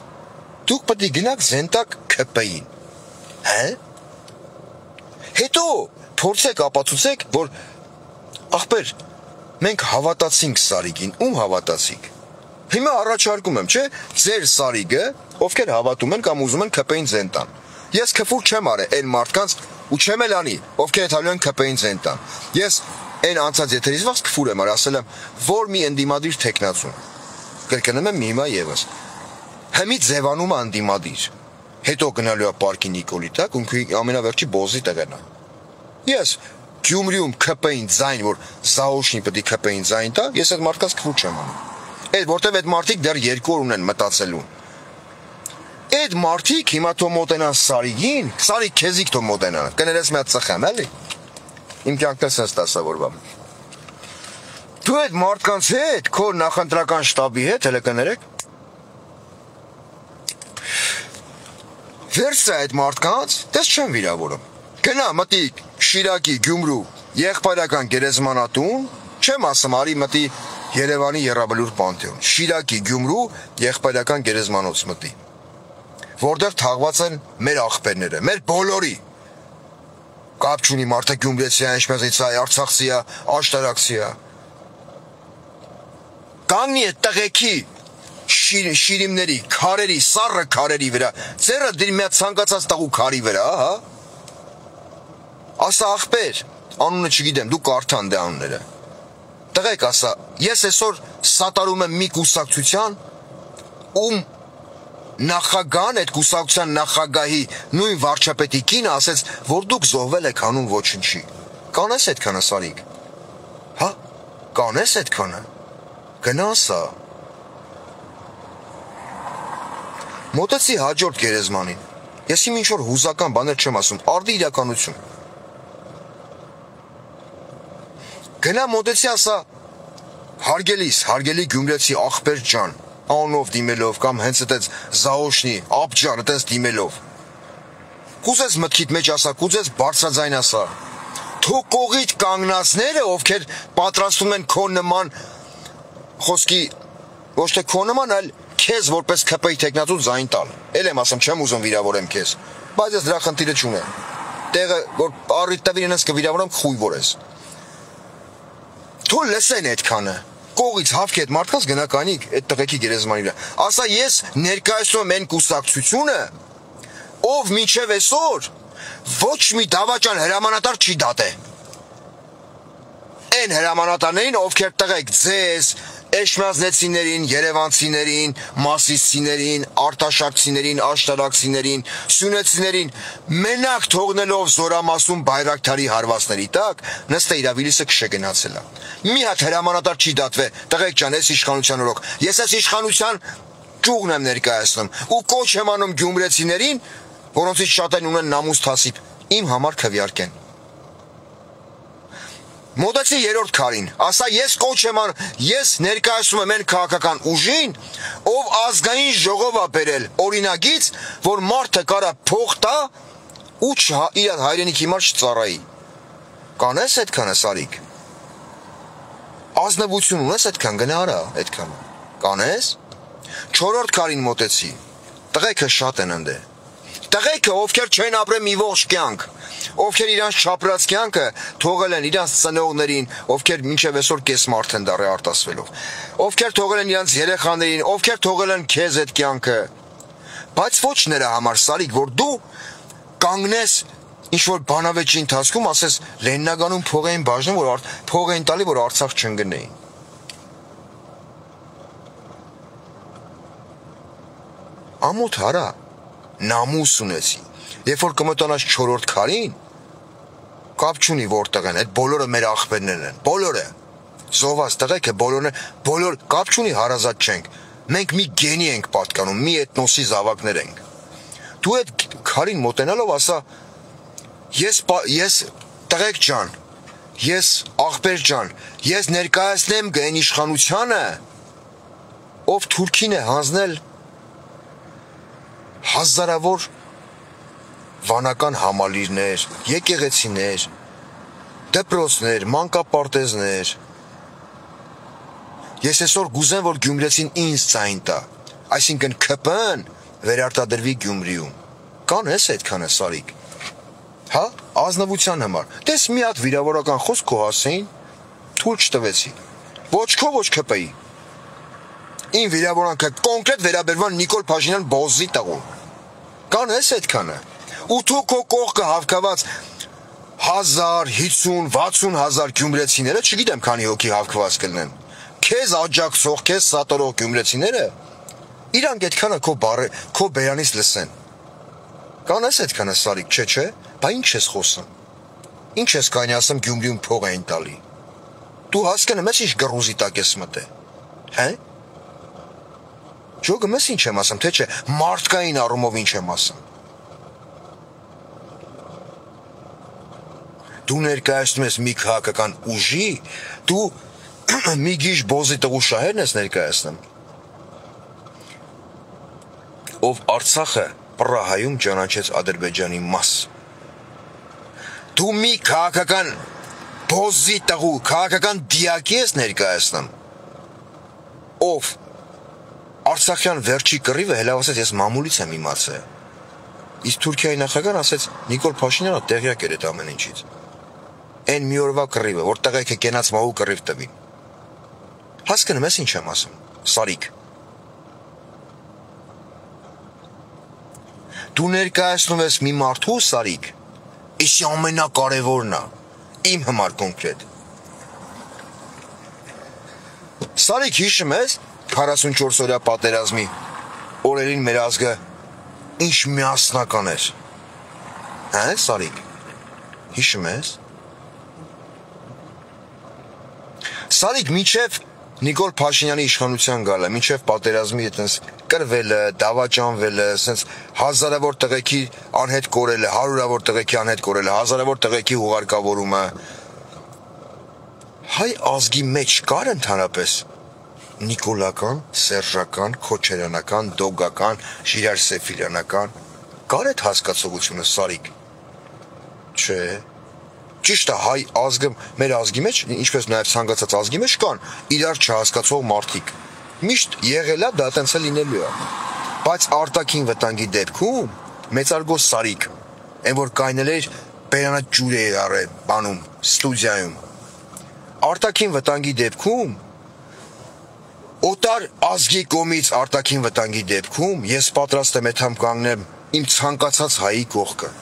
դուք պետք է գնաք զենտակ ՔՊ-ին։ Հա։ Հետո փորձեք ապացուցեք, որ ախպեր, մենք հավատացինք Սարիգին, ում հավատացինք։ Հիմա առաջարկում եմ, չէ, ձեր Սարիգը, ովքեր հավատում են կամ ուզում են քպեին ձեն տան։ Ես քֆուր չեմ արել այն մարդկանց ու չեմ էլ անի, ովքեր թալու են քպեին ձեն տան։ Ես այն անցած եթերից վաղ քֆուր եմ արել, ասել եմ, որ մի ընդդիմադիր տեխնացուն։ Կրկնում եմ հիմա եւս։ Հիմի ձևանում անդիմադիր։ Հետո գնալու է պարկի Նիկոլի տակ, ու ամենավերջի բոզի տեղն է։ Ես Գյումրիում քպեին ձայն, որ Զաոշնի պետք է քպեին ձայն տա, ես այդ մարդկանց քֆուր չեմ անում։ Այդ որտեվ այդ մարդիկ դեռ 2 օր ունեն մտածելու։ Այդ մարդիկ հիմա թող մոտենան Սարիգին, Սարիգ քեզիկ թող մոտենան, կներես մի հատ ծխեմ, էլի։ Իմ կյանքն sense դասավորվում։ Դու այդ մարդկանց հետ, քո նախընտրական շտաբի հետ հələ կներեք։ Վերցա այդ մարդկանց, դες չեմ վիրավորում։ Գնա մտի Շիրակի, Գյումրու, եղբայրական գերեզմանատուն, չեմ ասում արի մտի Երևանի Եռաբլուր Պանթեոն, Շիրակի, Գյումրու, եղբայրական գերեզմանոց մտի, որտեղ թաղված են մեր աղբերները, մեր բոլորի։ Կապ չունի մարդը գյումրեցի է, ինչպես է, արցախցի է, աշտարակցի է։ Կանգնի է տղեկի շիրիմների, քարերի, սառը քարերի վրա, ձերը դիր մի հատ ցանկացած տղու քարի վրա, հա։ Ասա աղբեր, անունը չգիտեմ, դու կարդան դե անունները։ Տղեկ ասա, ես այսօր սատարում եմ մի կուսակցության, ում նախագահան այդ կուսակցության նախագահի նույն վարչապետի կինը ասեց, որ դուք զոհվել եք հանուն ոչնչի։ Կանես այդքանը Սարիգ։ Հա, կանես այդքանը։ Գնա ասա։ Մոտեցի հաջորդ գերեզմանին։ Ես իմ ինչ-որ հուզական բաներ չեմ ասում, արդի իրականություն։ Գնա մոտեցի ասա, հարգելիս, հարգելի գյումրեցի աղբեր ջան, անով դիմելով կամ հենց այդպես Զաոշնի, ապջան այդպես դիմելով։ Կուզես մտքիդ մեջ ասա, կուզես բարձրաձայն ասա։ Թո կողիդ կանգնածները, ովքեր պատրաստում են քո նման խոսքի, ոչ թե քո նման, այլ քեզ որպես քպեի տեխնացու ձայն տալ։ Էլ եմ ասում, չեմ ուզում վիրավորեմ քեզ, բայց ես դրա խնդիրը չունեմ։ Տեղը, որ առիթ տվին ես կվիրավորեմ, խույ որ ես։ Թո լսեն այդքանը։ Կողից հավքի այդ մարդկանց գնա կանի այդ տղեկի գերեզմանի վրա։ Ասա ես ներկայացնում եմ այն կուսակցությունը, ով մինչև այսօր ոչ մի դավաճան հրամանատար չի դատե։ Այն հրամանատարներին, ովքեր տղեկ ձեզ, էշմիածնեցիներին, երևանցիներին, մասիսցիներին, արտաշարքցիներին, աշտարակցիներին, սյունեցիներին մենակ թողնելով Զորամասում Բայրակթարի հարվածների տակ, նստե իրավիլիսը կշեգնացել է։ Մի հատ հրամանատար չի դատվե, տղեկ ջան, ես իշխանության օրոք, ես այս իշխանության ճուղն եմ ներկայացնում ու կոչ եմ անում գյումրեցիներին, որոնցից շատերն ունեն նամուս թասիբ, իմ համար քվեարկեն։ Մոտեցի երրորդ քարին, ասա ես կոչ եմ անում, ես ներկայացնում եմ այն քաղաքական ուժին, ով ազգային ժողով է բերել օրինագիծ, որ մարդը կարա փող տա ու իր հայրենիքի համար չծառայի։ Կանես այդքանը Սարիգ։ Ազնվություն ունես այդքան, գնա արա այդքան։ Կանես։ Չորրորդ քարին մոտեցի։ Տղեկը շատ են ընդե։ Տղեկը, ովքեր չեն ապրել մի ողջ կյանք, ովքեր իրանց չապրած կյանքը թողել են իրանց ծնողներին, ովքեր մինչև այսօր կես մարդ են դառել արտասվելով, ովքեր թողել են իրանց երեխաներին, ովքեր թողել են քեզ այդ կյանքը, բայց ոչ նրա համար Սարիգ, որ դու կանգնես ինչ-որ բանավեճի ընթացքում ասես Լեննագանում փող էին բաժնում, որ փող էին տալի, որ Արցախ չընկնեին։ Ամոթ հարա, նամուս ունեցի, երբ որ կմոտանաս չորրորդ քարին, կապ չունի որտեղ են, այդ բոլորը մեր աղբերներն են, բոլորը, զոհված տղեկը բոլոր, կապ չունի հարազատ չենք, մենք մի գենի ենք պատկանում, մի էթնոսի զավակներ ենք։ Դու այդ քարին մոտենալով ասա, ես տղեկ ջան, ես աղբեր ջան, ես ներկայացնեմ գեն իշխանությանը, ով Թուրքին է հանձնել հազարավոր վանական համալիրներ, եկեղեցիներ, դպրոցներ, մանկապարտեզներ։ Ես այսօր գուզեմ, որ գյումրեցին ինձ ձայն տա, այսինքն ՔՊ-ն վերարտադրվի Գյումրիում։ Կանես այդքանը Սարիգ։ Հա, ազնվության համար։ Տես մի հատ վիրավորական խոսք քո հասեին, թույլ չտվեցի։ Ոչ քո, ոչ ՔՊ-ի։ Իմ վիրավորանքը կոնկրետ վերաբերման Նիկոլ Փաշինյան բոզի տղու։ Կանես այդքանը։ Ու թու քո կողքը հավքված 1000, 50, 60 հազար գյումրեցիները, չգիտեմ քանի հոգի հավքված կլինեն։ Քեզ աջակցող, քեզ սատարող գյումրեցիները իրանք այդքանը քո բերանից լսեն։ Կանես այդքանը Սարիկ, չէ, բա ինչ ես խոսում։ Ինչ ես կանի ասեմ Գյումրիում փող էին տալի։ Դու հասկանում ես ինչ գրուզի տակ ես մտե։ Հե՞։ Ջոգը մեզ ինչ եմ ասում, թե չէ մարդկային առումով ինչ եմ ասում։ Դու ներկայացնում ես մի քաղաքական ուժի, դու մի գիժ բոզի տղու շահերն ես ներկայացնում, ով Արցախը Պրահայում ճանաչեց Ադրբեջանի մաս։ Դու մի քաղաքական բոզի տղու, քաղաքական դիակի ես ներկայացնում, ով Արցախյան վերջի կռիվը հելավասեց ես մամուլից եմ իմացել։ Իսկ Թուրքիայի նախագահն ասեց Նիկոլ Փաշինյանը տեղյակ էր այդ ամեն ինչից։ Այն մի օրվա կռիվը, որ տղեկը կենաց մահու կռիվ տվին։ Հասկանում ես ինչ եմ ասում, Սարիկ։ Դու ներկայացնում ես մի մարդու, Սարիկ, իսկ ամենակարևորն է, իմ համար կոնկրետ։ Սարիկ հիշում ես 44-օրյա պատերազմի օրերին մեր ազգը ինչ միասնական էր։ Հա, Սարիկ, հիշում ես։ Սարիկ, մինչև Նիկոլ Փաշինյանի իշխանության գալը, մինչև պատերազմի այտենց կրվելը, դավաճանվելը, ասենց հազարավոր տղեկի անհետ կորելը, հարյուրավոր տղեկի անհետ կորելը, հազարավոր տղեկի հուղարկավորումը, հայ ազգի մեջ կար ընդհանրապես նիկոլական, սերժական, քոչարյանական, դոգական, Ժիրայր Սեֆիրյանական, կար այդ հասկացողությունը, Սարիկ։ Չէ։ Ճիշտ է, հայ ազգը, մեր ազգի մեջ, ինչպես նաև ցանկացած ազգի մեջ կան իրար չհասկացող մարդիկ։ Միշտ եղել է, դա տենց է լինելու է։ Բայց արտաքին վտանգի դեպքում մեծարգո Սարիկ, այն որ կայնել էր բերանա ջուր էր առել բանում, ստուդիայում։ Արտաքին վտանգի դեպքում օտար ազգի կողմից արտաքին վտանգի դեպքում ես պատրաստ եմ այդամ կանգնեմ իմ ցանկացած հայի կողքը։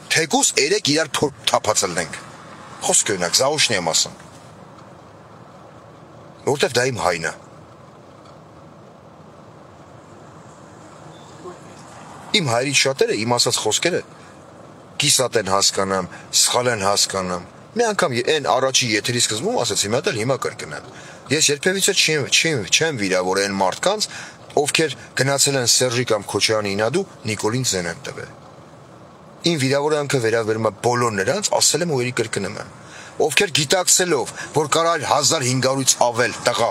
Թեկուս երեք իրար թափածելնենք։ Խոսքը ունակ, զաուշն եմ ասում։ Որտև դա իմ հայնը։ Իմ հայրից շատերը իմ ասած խոսքերը կիսատ են հասկանամ, սխալ են հասկանամ։ Մի անգամ այն առաջի եթերի սկզբում ասեցի, մի հատ էլ հիմա կրկնեմ։ Ես երբևիցե չեմ վիրավորել այն մարդկանց, ովքեր գնացել են Սերժի կամ Քոչարյանի ինադու Նիկոլին ձեն են տվել։ Իմ վիրավորանքը վերաբերում է բոլոր նրանց, ասել եմ ու երի կրկնում եմ, ովքեր գիտակցելով, որ կարար 1500-ից ավել տղա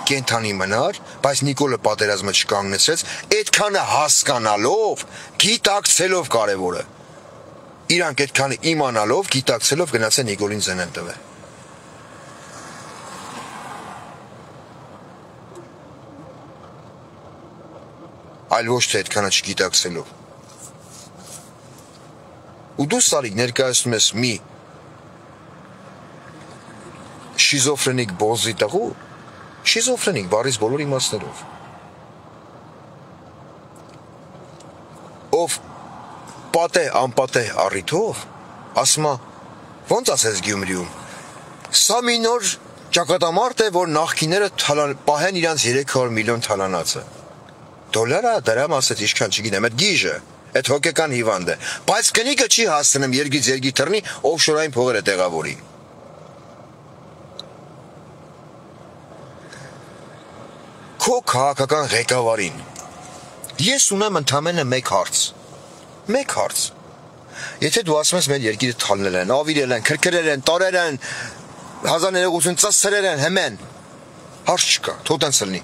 կենթանի մնար, բայց Նիկոլը պատերազմը չկանգնեցրեց, այդքանը հասկանալով, գիտակցելով կարևորը։ Իրանք այդքանը իմանալով, գիտակցելով գնացել Նիկոլին ձեն են տվել։ Այլ ոչ թե այդքանը չգիտակցելով։ Ու դու Սարիկ ներկայացնում ես մի շիզոֆրենիկ բոզի տղու, շիզոֆրենիկ բառից բոլոր իմաստներով, ով պատե անպատե առիթով, ասում է, ոնց ասես Գյումրիում, սա մի նոր ճակատամարտ է, որ նախկիները պահեն իրանց 300 միլիոն թալանացը։ Դոլարա դրամ ասեց ինչքան չգիտեմ, այդ գիժը, այդ հոգեկան հիվանդ է, բայց կնիկը չի հասցնում երգից երգի թռնի, օֆշորային փողերը տեղավորի։ Քո քաղաքական ղեկավարին ես ունեմ ընդամենը մեկ հարց։ Եթե դու ասում ես մեր երկիրը թալնել են, ավիրել են, քրքրել են, տարել են, 1980 ծսրել են, հմեն, հարց չկա, թող տենց լինի։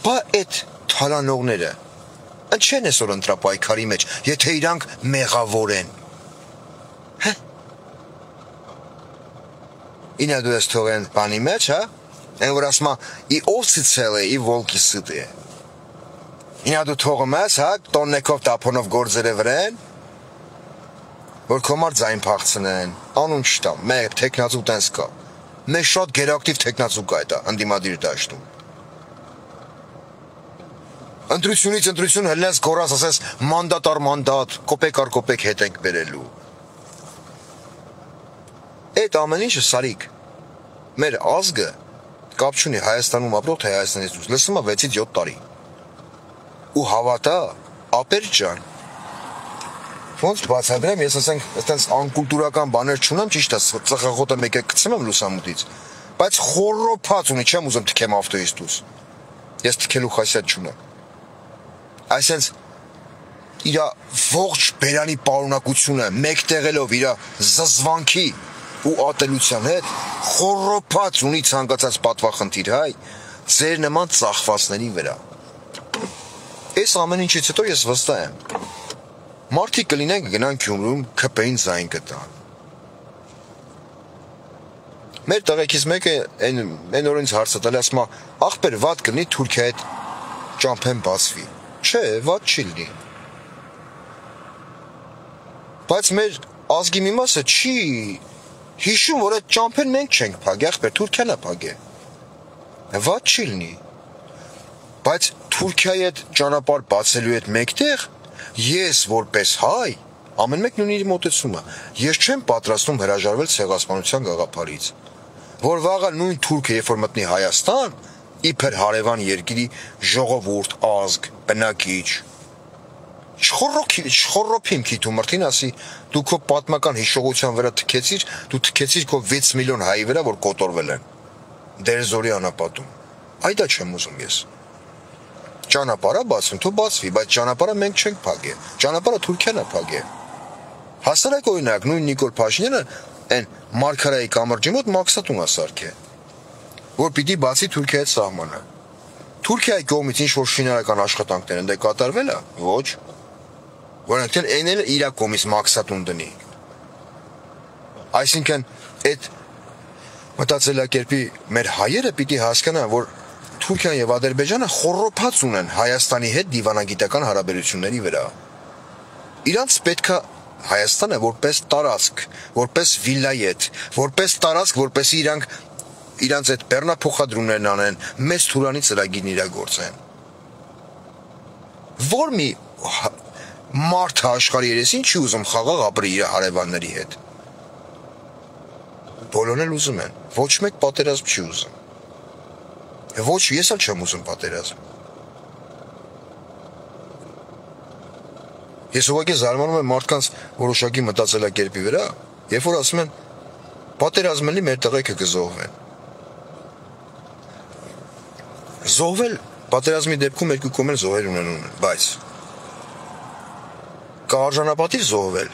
Բա այդ թալանողները չեն այսօր ընտրապայքարի մեջ, եթե իրանք մեղավոր են։ Հա։ Ինա դու ես թողեն բանի մեջ, հա։ Այն որ ասում է՝ «И овцы целые, и волки сытые»։ Ինա դու թողում ես, հա, տոննեկով տափոնով գործերը վրան, որ քո մար ձայն փախցնեն, անուն չտամ, մեր տեխնազու տենց կա։ մեզ շատ գերակտիվ տեխնացու կա դա ընդդիմադիր դաշտում։ Ընտրությունից ընտրություն հելնես գորաս ասես մանդատ առ մանդատ, կոպեկ առ կոպեկ հետ ենք բերելու։ Այդ ամեն ինչը սարիկ։ Մեր ազգը կապ չունի Հայաստանում ապրող թե Հայաստանից դուրս, լսում է 6-ից 7 տարի։ Ու հավատա, ապեր ջան։ Ոնց բացատրեմ, ես ասենք, այդպես անկուլտուրական բաներ չունեմ, ճիշտ է, ծխախոտը մեկ է գցեմ եմ լուսամուտից, բայց խոռոփած ունի, չեմ ուզում թքեմ ավտոյից դուրս։ Ես թքելու խասյատ չունեմ։ Այսինքն իր ողջ բերանի պարունակությունը մեկտեղելով իր զզվանքի ու ատելության հետ խոռոփած ունի ցանկացած պատվախնդիր հայ ձեր նման ծախվածների վրա։ Այս ամեն ինչից հետո ես վստահ եմ մարդիկ կլինեն գնան Գյումրում քպեին զայն կտան։ Մեր տղեկից մեկը այն օրից հարցը տալի ասում է ախպեր վատ կլինի Թուրքիայի հետ ճամփեն բացվի։ Չէ, վատ չի լինի։ Բայց մեր ազգի մի մասը չի հիշում, որ այդ ճամփեն մենք չենք փակի, ախպեր Թուրքիան է փակե։ Վատ չի լինի։ Բայց Թուրքիայի հետ ճանապարհ բացելու հետ մեկտեղ ես որպես հայ ամեն մեկն ունի իր մոտեցումը։ Ես չեմ պատրաստվում հրաժարվել ցեղասպանության գաղափարից, որ վաղը նույն թուրքը երբ որ մտնի Հայաստան, իբր հարևան երկրի ժողովուրդ, ազգ, բնակիչ չխոռոփիմ քիթու մրթին ասի դու քո պատմական հիշողության վրա թքեցիր, դու թքեցիր քո 6 միլիոն հայի վրա, որ կոտորվել են դերձորի անապատում։ Այդա չեմ ուզում ես։ Ճանապարհը բացում, թող բացվի, բայց ճանապարհը մենք չենք փակե։ Ճանապարհը Թուրքիան է փակե։ Հասարակ օրինակ նույն Նիկոլ Փաշինյանը այն Մարգարայի կամրջի մոտ մաքսատուն է սարքել, որ պիտի բացի Թուրքիայի սահմանը։ Թուրքիայի կողմից ինչ որ շինարարական աշխատանքներ են դե կատարվել է։ Ոչ։ Որոնք էլ այն էլ իր կողմից մաքսատուն դնի։ Այսինքն այդ մտածելակերպի մեր հայերը պիտի հասկանան, որ Թուրքիան եւ Ադրբեջանը խոռոփած ունեն Հայաստանի հետ դիվանագիտական հարաբերությունների վրա։ Իրանց պետքա Հայաստանը որպես տարածք, որպես վիլայետ, որպես տարածք, որպեսզի իրանց այդ բեռնափոխադրումներն անեն, մեծ թուրանի ծրագիրն իրագործեն։ Որ մի մարդ աշխարհի երեսին չի ուզում խաղաղ ապրի իր հարևանների հետ։ Բոլորն էլ ուզում են, ոչ մեկ պատերազմ չի ուզում։ Ոչ, ես էլ չեմ ուզում պատերազմ։ Ես ուղղակի զարմանում եմ մարդկանց որոշակի մտածելակերպի վրա, երբ որ ասում են պատերազմելի մեր տղեկը կզոհվեն։ Զոհվել պատերազմի դեպքում երկու կողմեր զոհեր ունեն, բայց կա արժանապատիվ զոհվել։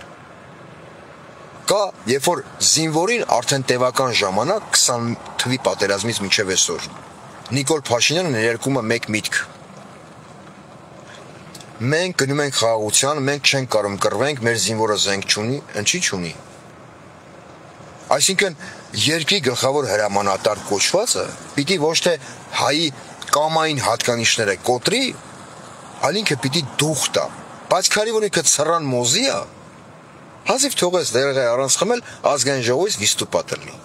Կա, երբ որ զինվորին արդեն տևական ժամանակ 20 թվի պատերազմից մինչև այսօր Նիկոլ Փաշինյանը ներարկում է մեկ միտք։ Մենք գնում ենք խաղաղության, մենք չենք կարող կռվենք, մեր զինվորը զենք չունի, ինչի չունի։ Այսինքն երկրի գլխավոր հրամանատար կոչվածը պիտի ոչ թե հայի կամային հատկանիշները կոտրի, այլ ինքը պիտի դուխ տա։ Բայց քանի որ ինքը ցռան մոզի է, հազիվ թողես դերղը առանց խմել ազգային ժողովից վիստուպատ լինի։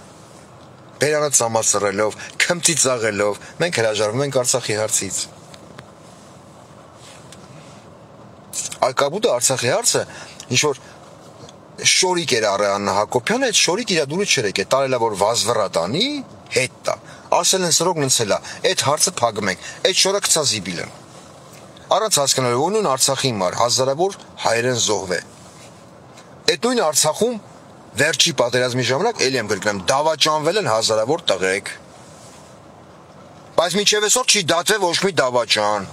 Բերանը ծամացրելով, քմծի ծաղելով, մենք հրաժարվում ենք Արցախի հարցից։ Ակաբուտը Արցախի հարցը ինչ որ շորիկ էր առել Աննա Հակոբյանը, այդ շորիկ իր դուրը չէր եկել, տարելա որ վազվրա տանի, հետ տա։ Ասել են սրոք նցելա, այդ հարցը փակում ենք, այդ շորը գցա զիբիլը։ Առանց հասկանալու նույն Արցախի մար հազարավոր հայերեն զոհվե։ Այդ նույն Արցախում վերջի պատերազմի ժամանակ էլի եմ գրկնեմ դավաճանվել են հազարավոր տղեկ։ Բայց մինչև այսօր չի դատվել ոչ մի դավաճան։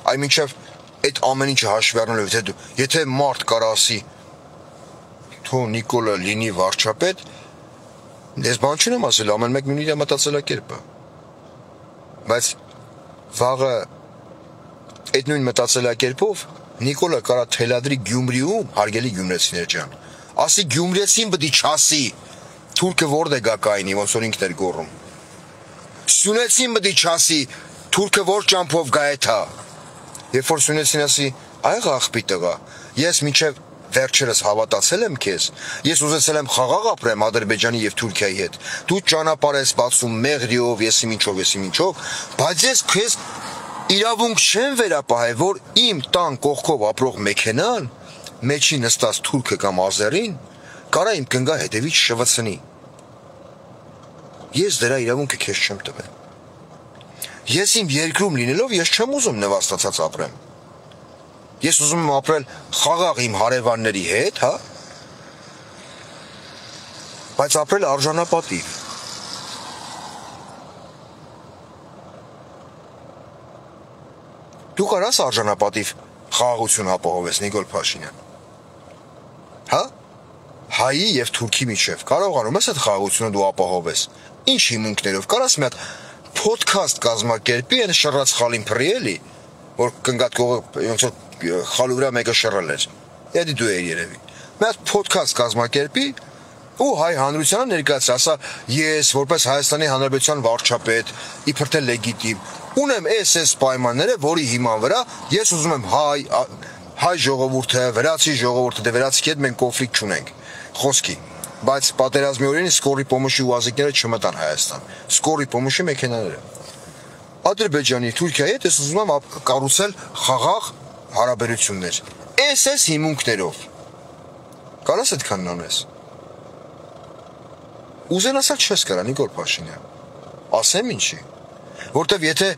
Այ մինչև այդ ամեն ինչը հաշվի առնելով, եթե մարդ կարա ասի թո Նիկոլը լինի վարչապետ, ես բան չունեմ ասել, ամեն մեկն ունի իր մտածելակերպը։ Բայց վաղը այդ նույն մտածելակերպով Նիկոլը կարա թելադրի Գյումրիում, հարգելի գյումրեցիներ ջան, ասի գյումրեցին բդի չասի, թուրքը որտե գա կայնի, ոնց որ ինքն էր գոռում։ Սյունեցին բդի չասի, թուրքը որ ճամփով գա էթա։ Երբ որ սյունեցին ասի, այղ աղբի տղա, ես մինչև Վերջերս հավատացել եմ քեզ, ես ուզեցել եմ խաղաղ ապրեմ Ադրբեջանի եւ Թուրքիայի հետ, դու ճանապարհ ես բացում մեղրիով, եսի ինչով, բայց ես քեզ իրավունք չեմ վերապահել, որ իմ տան կողքով ապրող մեքենան, մեջի նստած թուրքը կամ ազերին, կարա իմ կնգա հետևից շվցնի։ Ես դրա իրավունքը քեզ չեմ տվել։ Ես իմ երկրում լինելով ես չեմ ուզում նվաստացած ապրեմ։ Ես ուզում եմ ապրել խաղաղ իմ հարևանների հետ, հա? Բայց ապրել արժանապատիվ։ Դու կարաս արժանապատիվ խաղաղություն ապահովես, Նիկոլ Փաշինյան։ Հա? Հայի եւ Թուրքի միջև կարողանում ես այդ խաղաղությունը դու ապահովես։ Ինչ հիմունքներով կարաս մի հատ podcast կազմակերպի այն շռած խալին փռի էլի, որ կնգատ կողը ոնց որ խալու վրա մեկը շռել էր։ Էդի դու ես երևի։ Մի հատ podcast կազմակերպի ու հայ հանրությանը ներկայացրի, ասա ես որպես Հայաստանի Հանրապետության վարչապետ, իբր թե լեգիտիմ, ունեմ այս պայմանները, որի հիման վրա ես ուզում եմ հայ ժողովուրդը, վրացի ժողովուրդը, դե վրացի հետ մենք կոնֆլիկտ չունենք։ Խոսքի, բայց պատերազմի օրերին Սկորի Պոմոշի ուազիկները չմտան Հայաստան։ Սկորի Պոմոշի մեքենաները։ Ադրբեջանի, Թուրքիայի հետ ես ուզում եմ կառուցել խաղաղ հարաբերություններ։ Այս հիմունքներով։ Կարաս այդքանն անես։ Ուզեն ասալ չես կարա, Նիկոլ Փաշինյան։ Ասեմ ինչի։ Որտեվ եթե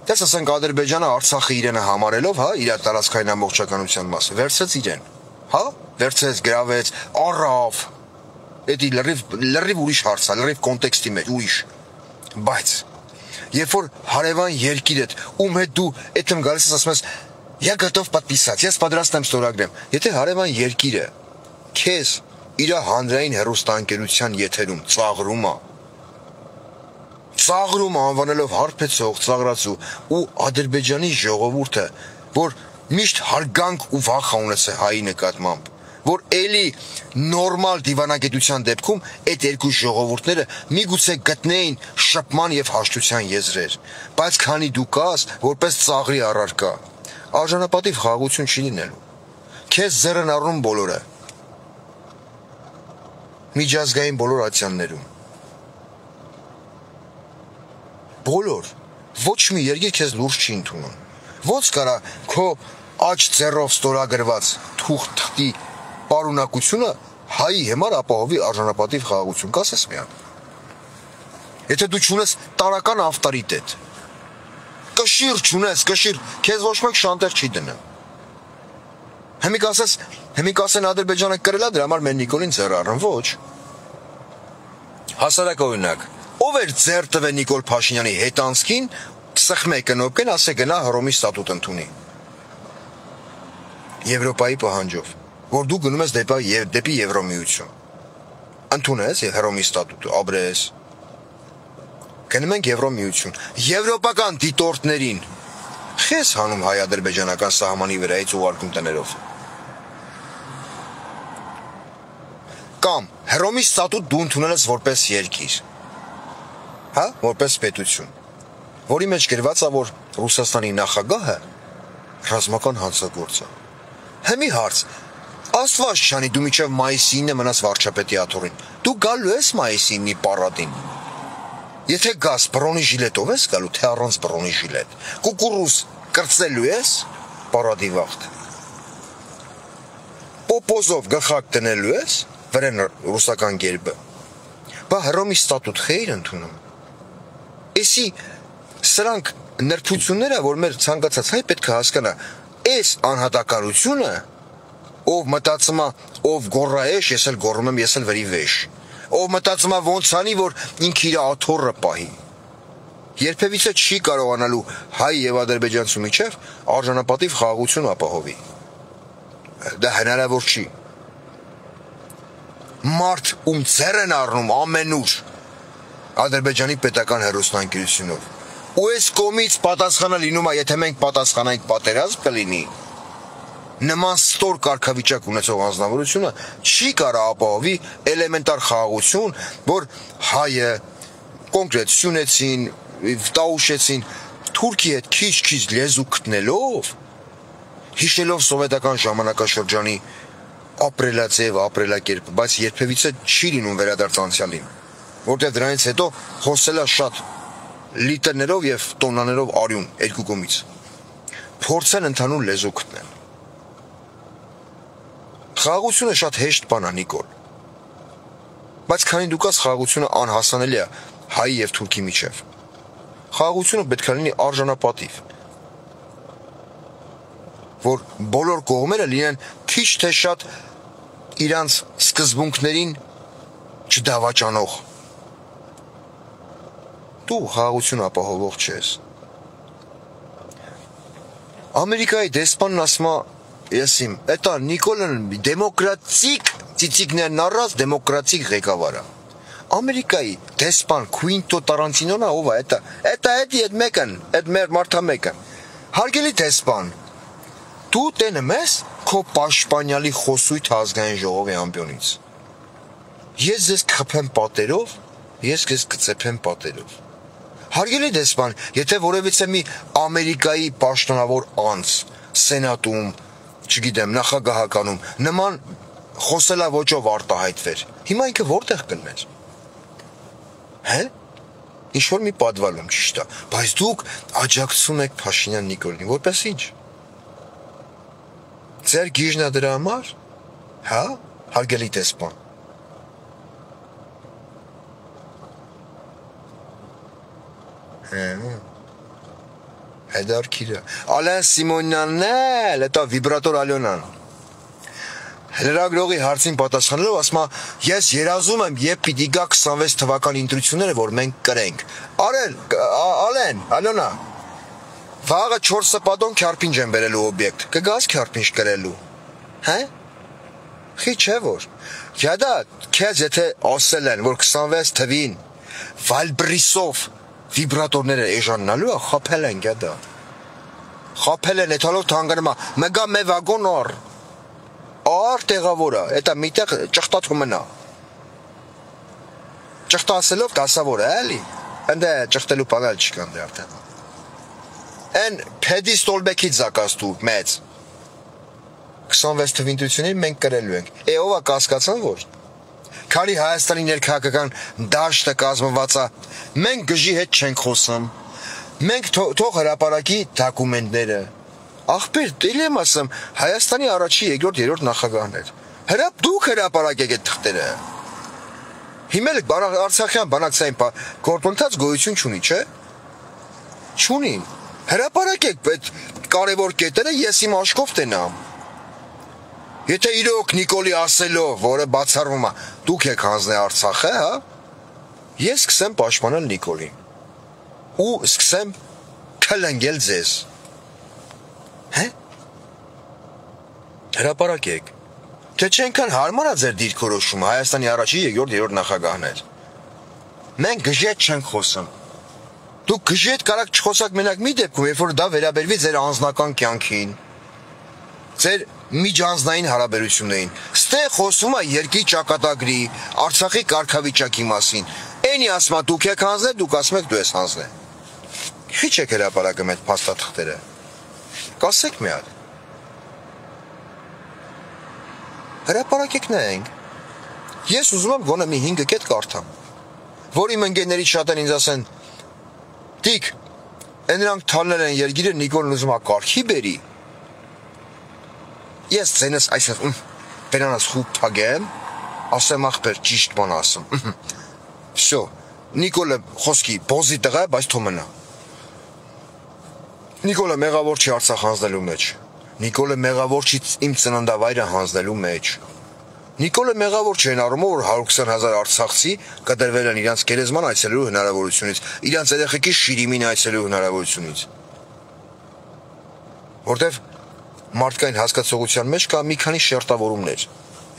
դες ասենք Ադրբեջանը Արցախը իրենը համարելով, հա, իր տարածքային ամբողջականության մասը, վերցրեց իրեն։ Հա, վերցրեց, գրավեց, առավ։ Էդի լրիվ ուրիշ հարց է, լրիվ կոնտեքստի մեջ, ուրիշ։ Բայց երբ որ հարևան երկիրդ, ում հետ դու այդտեմ գալիս ես ասում ես, «Я готов подписать, ես պատրաստ եմ ստորագրեմ»։ Եթե հարևան երկիրը քեզ իր հանրային հեռուստաընկերության եթերում ծաղրում անվանելով հարբեցող, ծաղրացու ու Ադրբեջանի ժողովուրդը, որ միշտ հարգանք ու վախ ունեցե հայի նկատմամբ, որ էլի նորմալ դիվանագիտության դեպքում այդ երկու ժողովուրդները միգուցե գտնեին շփման եւ հաշտության եզրեր, բայց քանի դու կաս որպես ծաղրի առարկա, արժանապատիվ խաղաղություն չի լինելու։ Քեզ ձեռն առնում բոլորը։ Միջազգային բոլոր ատյաններում։ Բոլոր, ոչ մի երկիր քեզ լուրջ չի ընդունում։ Ոնց կարա քո աջ ձեռով ստորագրված թուղթի պարունակությունը հայի համար ապահովի արժանապատիվ խաղաղություն, կասես մի հատ։ Եթե դու չունես տարական ավտորիտետ, կշիռ չունես, քեզ ոչ մեկ շանտեր չի դնը։ Հիմիկ ասեն Ադրբեջանը կրել է, դրա համար մեր Նիկոլին ձեռ առն, ոչ։ Հասարակ օրինակ, ով էր ձեռ տվել Նիկոլ Փաշինյանի հետանցքին, սխմե կնոպկեն, ասե գնա Հռոմի ստատուտ ընդունի։ Եվրոպայի պահանջով, որ դու գնում ես դեպի Եվրոմիություն։ Ընդունես Հռոմի ստատուտը, ապրես։ Գնում ենք Եվրոմիություն։ Եվրոպական դիտորդներին խես հանում հայ-ադրբեջանական սահմանի վրայից ուղարկում տներով։ Կամ Հռոմի ստատուտ դու ընդունել ես որպես երկիր, հա, որպես պետություն, որի մեջ գրված է, որ Ռուսաստանի նախագահը ռազմական հանցագործ է։ Հիմի հարց, Աստված չանի դու մինչև մայիսի 9-ը մնաս վարչապետի աթոռին, դու գալու ես մայիսի 9-ի պարադին։ Եթե գաս բրոնեժիլետով ես գալու, թե առանց բրոնեժիլետ, կուկուռուզ կրծելու ես պարադի վաղտ։ Պոպոզով գլխակ տնելու ես վրեն ռուսական գերբը, բա Հռոմի ստատուտ խեիր ընդունում։ Էսի սրանք նրբությունները, որ մեր ցանկացած հայ պետք է հասկանա, այս անհատականությունը, ով մտածում է, ով գոռայեշ, ես էլ գոռում եմ, ես էլ վրի վեշ, ով մտածում է ոնց անի, որ ինքը իր աթոռը պահի, երբևիցե չի կարողանալու հայ եւ ադրբեջանցու միջև արժանապատիվ խաղաղություն ապահովի։ Դա հնարավոր չի։ Մարդ ում ձեռ են առնում ամենուր Ադրբեջանի պետական հեռուստաընկերությունով։ Ու այս կողմից պատասխանը լինում է, եթե մենք պատասխանենք պատերազմ կլինի, նման ստոր կարգավիճակ ունեցող անձնավորությունը չի կարող ապահովի էլեմենտար խաղաղություն, որ հայը կոնկրետ Սյունեցին, Տաուշեցին Թուրքի հետ քիչ լեզու գտնելով, հիշելով սովետական ժամանակաշրջանի ապրելաձև, ապրելակերպ, բայց երբևիցե չի լինում վերադարձ անցյալին, որտեղ դրանից հետո խոսել է շատ լիտրներով եւ տոննաներով արյուն երկու կողմից։ Փորձեն ընդհանուր լեզու գտնել։ Խաղաղությունը շատ հեշտ բան է, Նիկոլ։ Բայց քանի դու կաս, խաղաղությունը անհասանելի է հայի եւ թուրքի միջև։ Խաղաղությունը պետք է լինի արժանապատիվ, որ բոլոր կողմերը լինեն քիչ թե շատ իրանց սկզբունքներին չդավաճանող։ Դու խաղաղություն ապահովող չես։ Ամերիկայի դեսպանն ասում է, եսիմ, էտա Նիկոլն դեմոկրատիկ ծիծիկներն առած դեմոկրատիկ ղեկավար է։ Ամերիկայի դեսպան Քուինտո Տարանտինոն ով է, էտա այդ մեկն, այդ մեր մարդամեկը։ Հարգելի դեսպան, դու տենը մեզ քո պաշտպանյալի խոսույթ ազգային ժողովի ամբիոնից։ Ես ձեզ կխփեմ պատերով, ես քեզ կծեփեմ պատերով։ Հարգելի դեսպան, եթե որևիցե մի Ամերիկայի պաշտոնավոր անձ սենատում, չգիտեմ, նախագահականում նման խոսելավոճով արտահայտվեր, հիմա ինքը որտեղ կլներ։ Հե՞։ Ինչ-որ մի պատվալում, ճիշտ է, բայց դուք աջակցում եք Փաշինյան Նիկոլին, որպես ինչ։ Ձեր գիժն է դրա համար։ Հա, հարգելի դեսպան։ Հետարքիրը։ Ալեն Սիմոնյանն էլ, էտա վիբրատոր Ալյոնան։ Լրագրողի հարցին պատասխանելով ասում է, ես երազում եմ, երբ պիտի գա 26 թվականի ընտրությունները, որ մենք կրենք։ Ալեն, Ալյոնա, վաղը 4 սպատոն քյարպինջ եմ բերելու օբյեկտ, կգաս քյարպինջ կրելու։ Հե՞։ Խի չէ որ։ Յադա, քեզ եթե ասել են, որ 26 թվին Վալբրիսով վիբրատորները էժաննալու է, խապել են գյադա։ Խապել են, էթալով թանգանում է, մեգա մե վագոն ար տեղավոր է, էտա միտեղ ճղտացում մնա։ Ճղտասելով դասավոր է, էլի, ընդ է ճղտելու պանալ չկան դե արդեն։ Են պեդի ստոլբեկից զակաս դու, մեծ։ 26 թվինտրությունին մենք կրելու ենք, ով է կասկացան որ։ Քանի Հայաստանի ներքաղաքական դաշտը կազմված է, մենք գժի հետ չենք խոսում, մենք թող հրապարակի դոկումենտները, ախպեր, դել եմ ասում, Հայաստանի առաջի, երկրորդ, երրորդ նախագահներ, դուք հրապարակեք այդ թղթերը, հիմել Արցախյան բանակցային գործընթաց գոյություն չունի, չէ, չունի, հրապարակեք այդ կարևոր կետերը, ես իմ աշկով տենամ, եթե իրոք Նիկոլի ասելով, որը բացառվում է, դուք եք հանձնել Արցախը, հա, ես սկսեմ պաշտպանել Նիկոլին ու սկսեմ քլնգել ձեզ։ Հե՞։ Հրապարակեք։ Թե չենքան հարմար է ձեր դիրքորոշումը Հայաստանի առաջի, երկրորդ, երրորդ նախագահներ։ Մենք գժի հետ չենք խոսում։ Դուք գժի հետ կարաք չխոսակ մենակ մի դեպքում, երբ որ դա վերաբերվի ձեր անձնական կյանքին, ձեր միջանձնային հարաբերություններին։ Ստեղ խոսում է երկրի ճակատագրի, Արցախի կարգավիճակի մասին։ Էնի ասում է դուք եք հանձնել, դուք ասում եք դու ես հանձնել։ Քիչ եք հրապարակում այդ փաստաթղթերը։ Կասեք մի հատ։ Հրապարակեք նայենք։ Ես ուզում եմ գոնե մի 5 կետ կարդամ, որ իմ ընկերներից շատն ինձ ասեն. Տիկ, նրանք թալներ են երգիրը, Նիկոլն ուզում է կարգի բերի։ Ես ձենս այսպես բերանաս խուտ թագեմ, ասեմ ախպեր ճիշտ բան ասում։ Всё, Նիկոլը խոսքի բոզի տղա է, բայց թո մնա։ Նիկոլը մեղավոր չի Արցախ հանձնելու մեջ։ Նիկոլը մեղավոր չի իմ ծննդավայրը հանձնելու մեջ։ Նիկոլը մեղավոր չի այն առումով, որ 120,000 արցախցի կտրվել են իրանց գերեզման այցելելու հնարավորությունից, իրանց երեխեքի Շիրիմին այցելելու հնարավորությունից։ Որտեվ մարդկային հասկացողության մեջ կա մի քանի շերտավորումներ։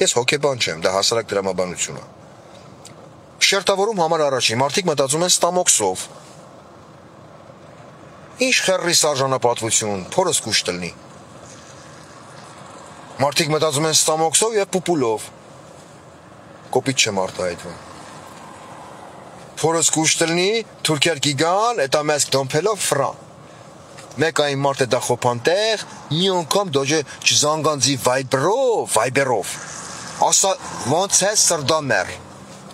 Ես հոգեբան չեմ, դա հասարակ դրամաբանություն է։ Շերտավորում համար առաջին մարդիկ մտածում են ստամոքսով։ Ինչ խեռի սարժանապատվություն, փորս կուշ տնի։ Մարդիկ մտածում են ստամոքսով եւ պուպուլով։ Կոպիտ չեմ արտահայտվում։ Փորս կուշ տնի, թուրքեր կիգան, էտա մեզ դոմփելով ֆրան։ մեկ այն մարդ է դա խոփանտեղ, մի անգամ դոջը չզանգանձի վայբերով, ասա ոնց է սրդամեր,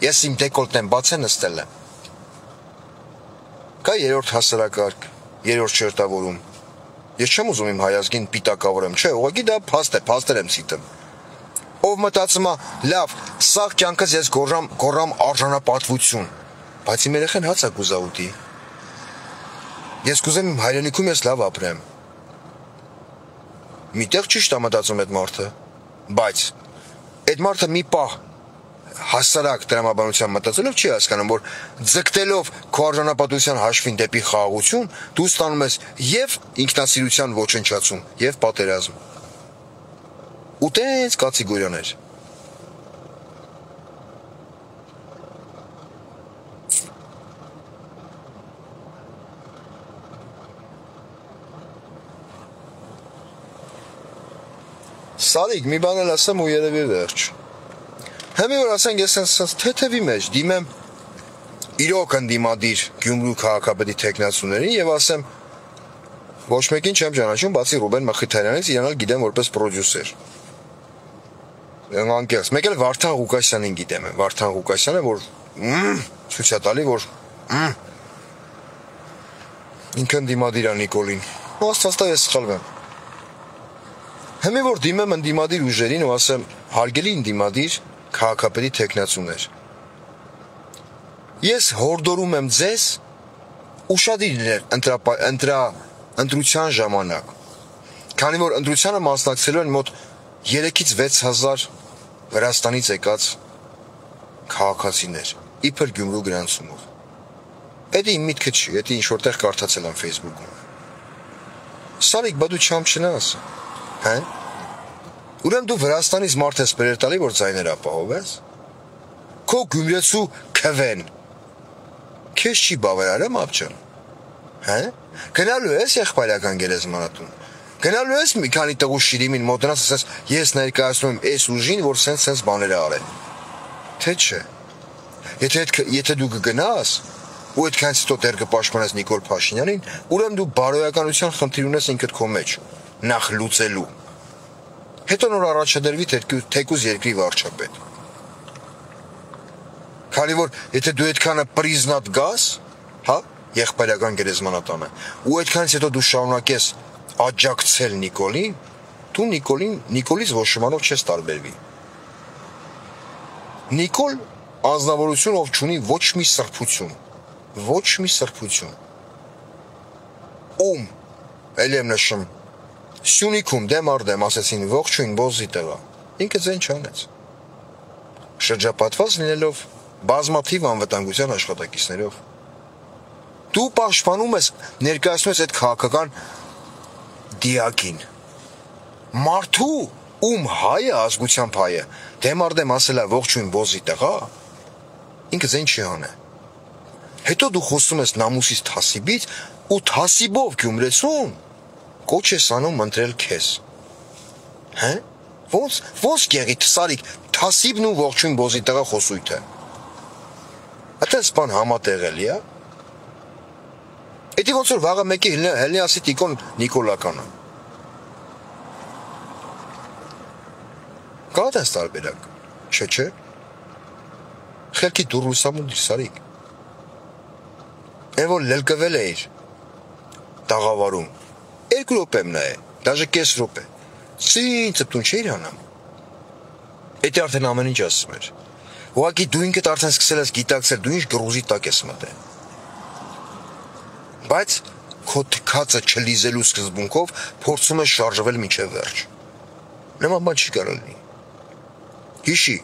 ես իմ դեկոլտն եմ բաց է նստել եմ, կա երորդ հասարակարգ, երորդ շերտավորում, ես չեմ ուզում իմ հայազգին պիտակավորեմ, չէ, ուղղակի դա փաստեր եմ ցիտում, ով մտածում է, լավ, սաղ կյանքս ես գորամ արժանապատվություն, բայց իմ երեխեն հաց է կուզա ուտի, ես կուզեմ իմ հայրենիքում ես լավ ապրեմ, միտեղ ճիշտ է մտածում այդ մարդը, բայց այդ մարդը մի պահ հասարակ տրամաբանության մտածելով չի հասկանում, որ ձգտելով քո արժանապատվության հաշվին դեպի խաղաղություն, դու ստանում ես եւ ինքնասիրության ոչնչացում, եւ պատերազմ։ Ու տենց կատեգորիաներ։ Սարիկ, մի բան էլ ասեմ ու երևի վերջ։ Հեմի որ ասենք ես sense թեթևի մեջ դիմեմ իրոք ընդդիմադիր Գյումրու քաղաքապետի տեխնացուներին եւ ասեմ ոչ մեկին չեմ ճանաչում, բացի Ռուբեն Մխիթարյանից, իրանալ գիտեմ որպես պրոդյուսեր։ Անկեղծ, մեկ էլ Վարդան Ղուկասյանին գիտեմ, Վարդան Ղուկասյանը, որ ցույց է տալի, որ ինքն ընդդիմադիր է Նիկոլին։ Ու աստվածտա ես սխալվեմ։ Հեմի որ դիմեմ ընդդիմադիր ուժերին ու ասեմ հարգելի ընդդիմադիր քաղաքապետի տեխնացուներ։ Ես հորդորում եմ ձեզ ուշադիր ընտրության ժամանակ, քանի որ ընտրությանը մասնակցելու են մոտ 3-ից 6 հազար Վրաստանից եկած քաղաքացիներ, իբր Գյումրու գրանցումով։ Էդի իմ միտքը չի, էդի ինչ-որտեղ կարդացել եմ Facebook-ում։ Սարիկ, բա դու չամ չնաս, հա? Ուրեմն դու Վրաստանից մարդ ես բերել տալի, որ ձայներ ապահովես։ Քո գյումրեցու քվեն։ Քեզ չի բավարարում ապչան։ Հա? Գնալու ես եղբայրական գերեզմանատուն։ Գնալու ես մի քանի տղու շիրիմին մոտնաս ասես ես ներկայացնում եմ այս ուժին, որ սենց բաներ արել։ Թե չէ։ Եթե դու կգնաս ու այդքանից հետո դեռ կպաշտպանես Նիկոլ Փաշինյանին, ուրեմն դու բարոյականության խնդիր ունես ինքդ քո մեջ, նախ լուծելու։ Հետո նոր առաջադրվի թեկուզ երկրի վարչապետ։ Քանի որ եթե դու այդքանը պրիզնատ գաս, հա, եղբայրական գերեզմանատանը, ու այդքանից հետո դու շարունակես աջակցել Նիկոլին, դու Նիկոլից ոչմանով չես տարբերվի։ Նիկոլ անձնավորություն, ով չունի ոչ մի սրբություն։ Ում, էլ եմ նշում, Սյունիքում դեմ առ դեմ ասեցին ողջույն բոզի տղա, ինքը ձեն չանեց։ Շրջապատված լինելով բազմաթիվ անվտանգության աշխատակիցներով։ Դու պաշտպանում ես, ներկայացնում ես այդ քաղաքական դիակին։ Մարդու, ում հայը ազգությամբ հայը, դեմ առ դեմ ասել է ողջույն բոզի տղա, ինքը ձեն չի անե։ Հետո դու խոսում ես նամուսից թասիբից ու թասիբով Գյումրեցուն կոչ ես անում ընտրել քեզ։ Հա? Ոնց գեղի Սարիկ, թասիբն ու ողջույն բոզի տղա խոսույթը։ Այդպես բան համատեղելի է։ Էդի ոնց որ վաղը մեկի հելնի ասի տիկոն Նիկոլականը։ Կա դες տարբերակ։ Չէ։ Խելքի դու ռուսամունդիր Սարիկ։ Այն որ լելկվել էիր տաղավարում 2 րոպե մնա է, դաժե կես րոպե։ Սին ծպտուն չէիր անում։ Էդի արդեն ամեն ինչ ասում էր։ Ուղղակի դու ինքդ արդեն սկսել ես գիտակցել, դու ինչ գրուզի տակ ես մտել։ Բայց քո թքածը չլիզելու սկզբունքով փորձում ես շարժվել մինչև վերջ։ Նման բան չի կարող լինի։ Հիշի,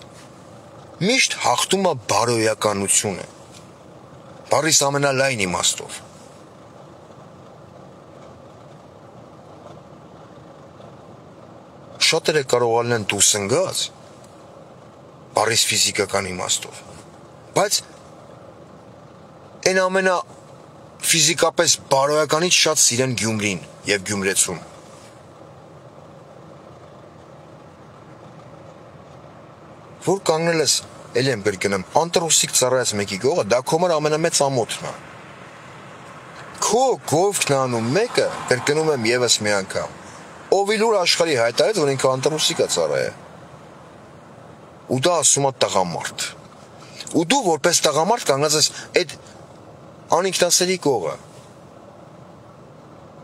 միշտ հաղթում է բարոյականությունը։ Բարիս ամենալայն իմաստով։ Շատերը կարողանում են դուրս ընկած բարիս ֆիզիկական իմաստով, բայց այն ամենա ֆիզիկապես բարոյականից շատ սիրեն Գյումրին եւ Գյումրեցուն։ Որ կանգնել ես, էլ եմ կրկնեմ, անտրուսիկ ծառայած մեկի գողը, դա քո համար ամենամեծ ամոթն է։ քո գովքն անում մեկը, կրկնում եմ եւս մի անգամ, ով իլուր աշխարհի հայտարարեց, որ ինքը անտրուսիկ է ծառայ։ Ու դա ասում է տղամարդ։ Ու դու որպես տղամարդ կանգնած ես այդ անինքնասերի կողը։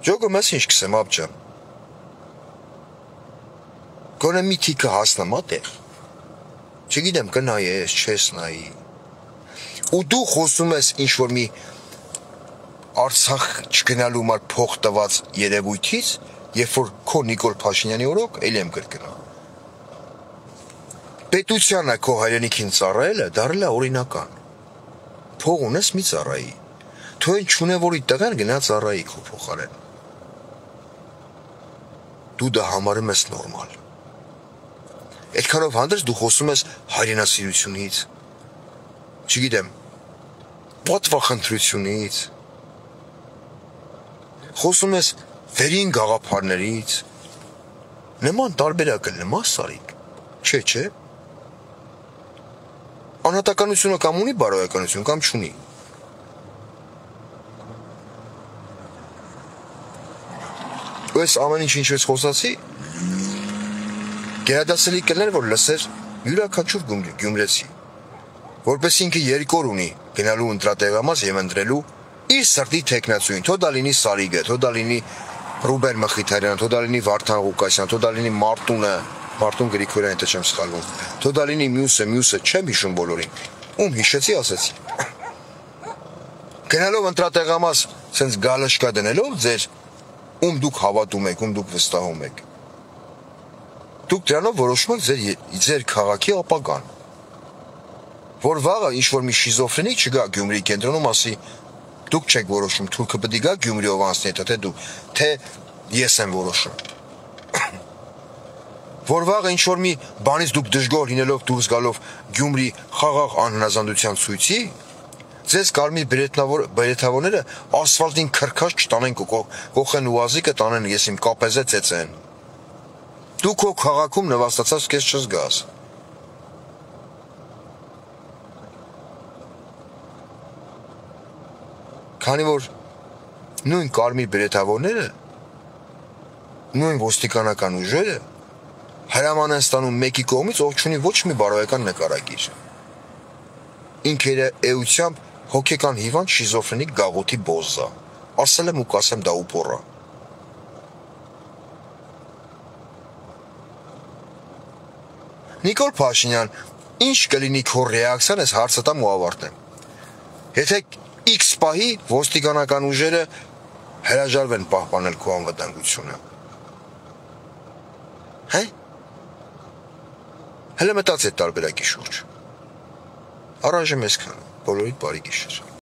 Ջոգը մեզ ինչ կսեմ աբջան։ Գոնե մի թիքը հասնեմ ատեղ։ Չգիտեմ կնայես, չես նայի։ Ու դու խոսում ես ինչ որ մի Արցախ չգնալու մար փող տված երևույթից, երբ որ քո Նիկոլ Փաշինյանի օրոք էլ եմ կրկնա։ Պետությանը քո հայրենիքին ծառայելը դարել է օրինական։ Փող ունես մի ծառայի։ Թող այն չունե որի տղեն գնա ծառայի քո փոխարեն։ Դու դա համարում ես նորմալ։ Այդքանով հանդերձ դու խոսում ես հայրենասիրությունից, չգիտեմ, պատվախնդրությունից, խոսում ես վերին գաղափարներից, նման տարբերակը նմա Սարիկ, չէ, անհատականությունը կամ ունի բարոյականություն, կամ չունի։ Ու ես ամեն ինչ ես խոսացի, գերադասելի կլներ, որ լսեր յուրաքանչյուր գյումրեցի, որպես ինքը երկու օր ունի գնալու ընտրատեղամաս եւ ընտրելու իր սրտի թեկնածուին, թո դա լինի Սարիգը, թո դա լինի Ռուբեն Մխիթարյանը, թո դա լինի Վարդան Ղուկասյանը, թո դա լինի Մարտուն Գրիգորյանը, եթե չեմ սխալվում, թո դա լինի մյուսը, չեմ հիշում բոլորին, ում հիշեցի ասեցի։ Գնալով ընտրատեղամաս սենց գալաշկա դնելով ձեր, ում դուք հավատում եք, ում դուք վստահում եք, դուք դրանով որոշում եք ձեր քաղաքի ապագան, որ վաղը ինչ-որ մի շիզոֆրենիկ չգա Գյումրի կենտրոնում ասի, դուք չեք որոշում, թուրքը պետք է գա Գյումրիով անցնի հետը, թե ես եմ որոշում, որ վաղը ինչ-որ մի բանից դուք դժգոհ լինելով դուրս գալով Գյումրի խաղաղ անհնազանդության ցույցի, ձեզ կարմիր բերեթավորները ասֆալտին քրքաշ չտանեն կողեն ուազիկը տանեն ես իմ կապեզե ծեծեն։ Դու քո քաղաքում նվաստացած քեզ չզգաս։ Քանի որ նույն կարմիր բերեթավորները, նույն ոստիկանական ուժերը հրաման են ստանում մեկի կողմից, ով չունի ոչ մի բարոյական նկարագիր։ Ինքը իր էությամբ հոգեկան հիվանդ շիզոֆրենիկ գաղութի բոզա, ասել եմ ու կասեմ դա ուպոռա։ Նիկոլ Փաշինյան, ինչ կլինի քո ռեակցիան, ես հարցը տամ ու ավարտեմ։ Եթե X պահի ոստիկանական ուժերը հրաժարվեն պահպանել քո անվտանգությունը։ Հե՞։ Հələ մտածի այդ տարբերակի շուրջ։ Առայժմ այսքանը, բոլորիդ բարի գիշեր։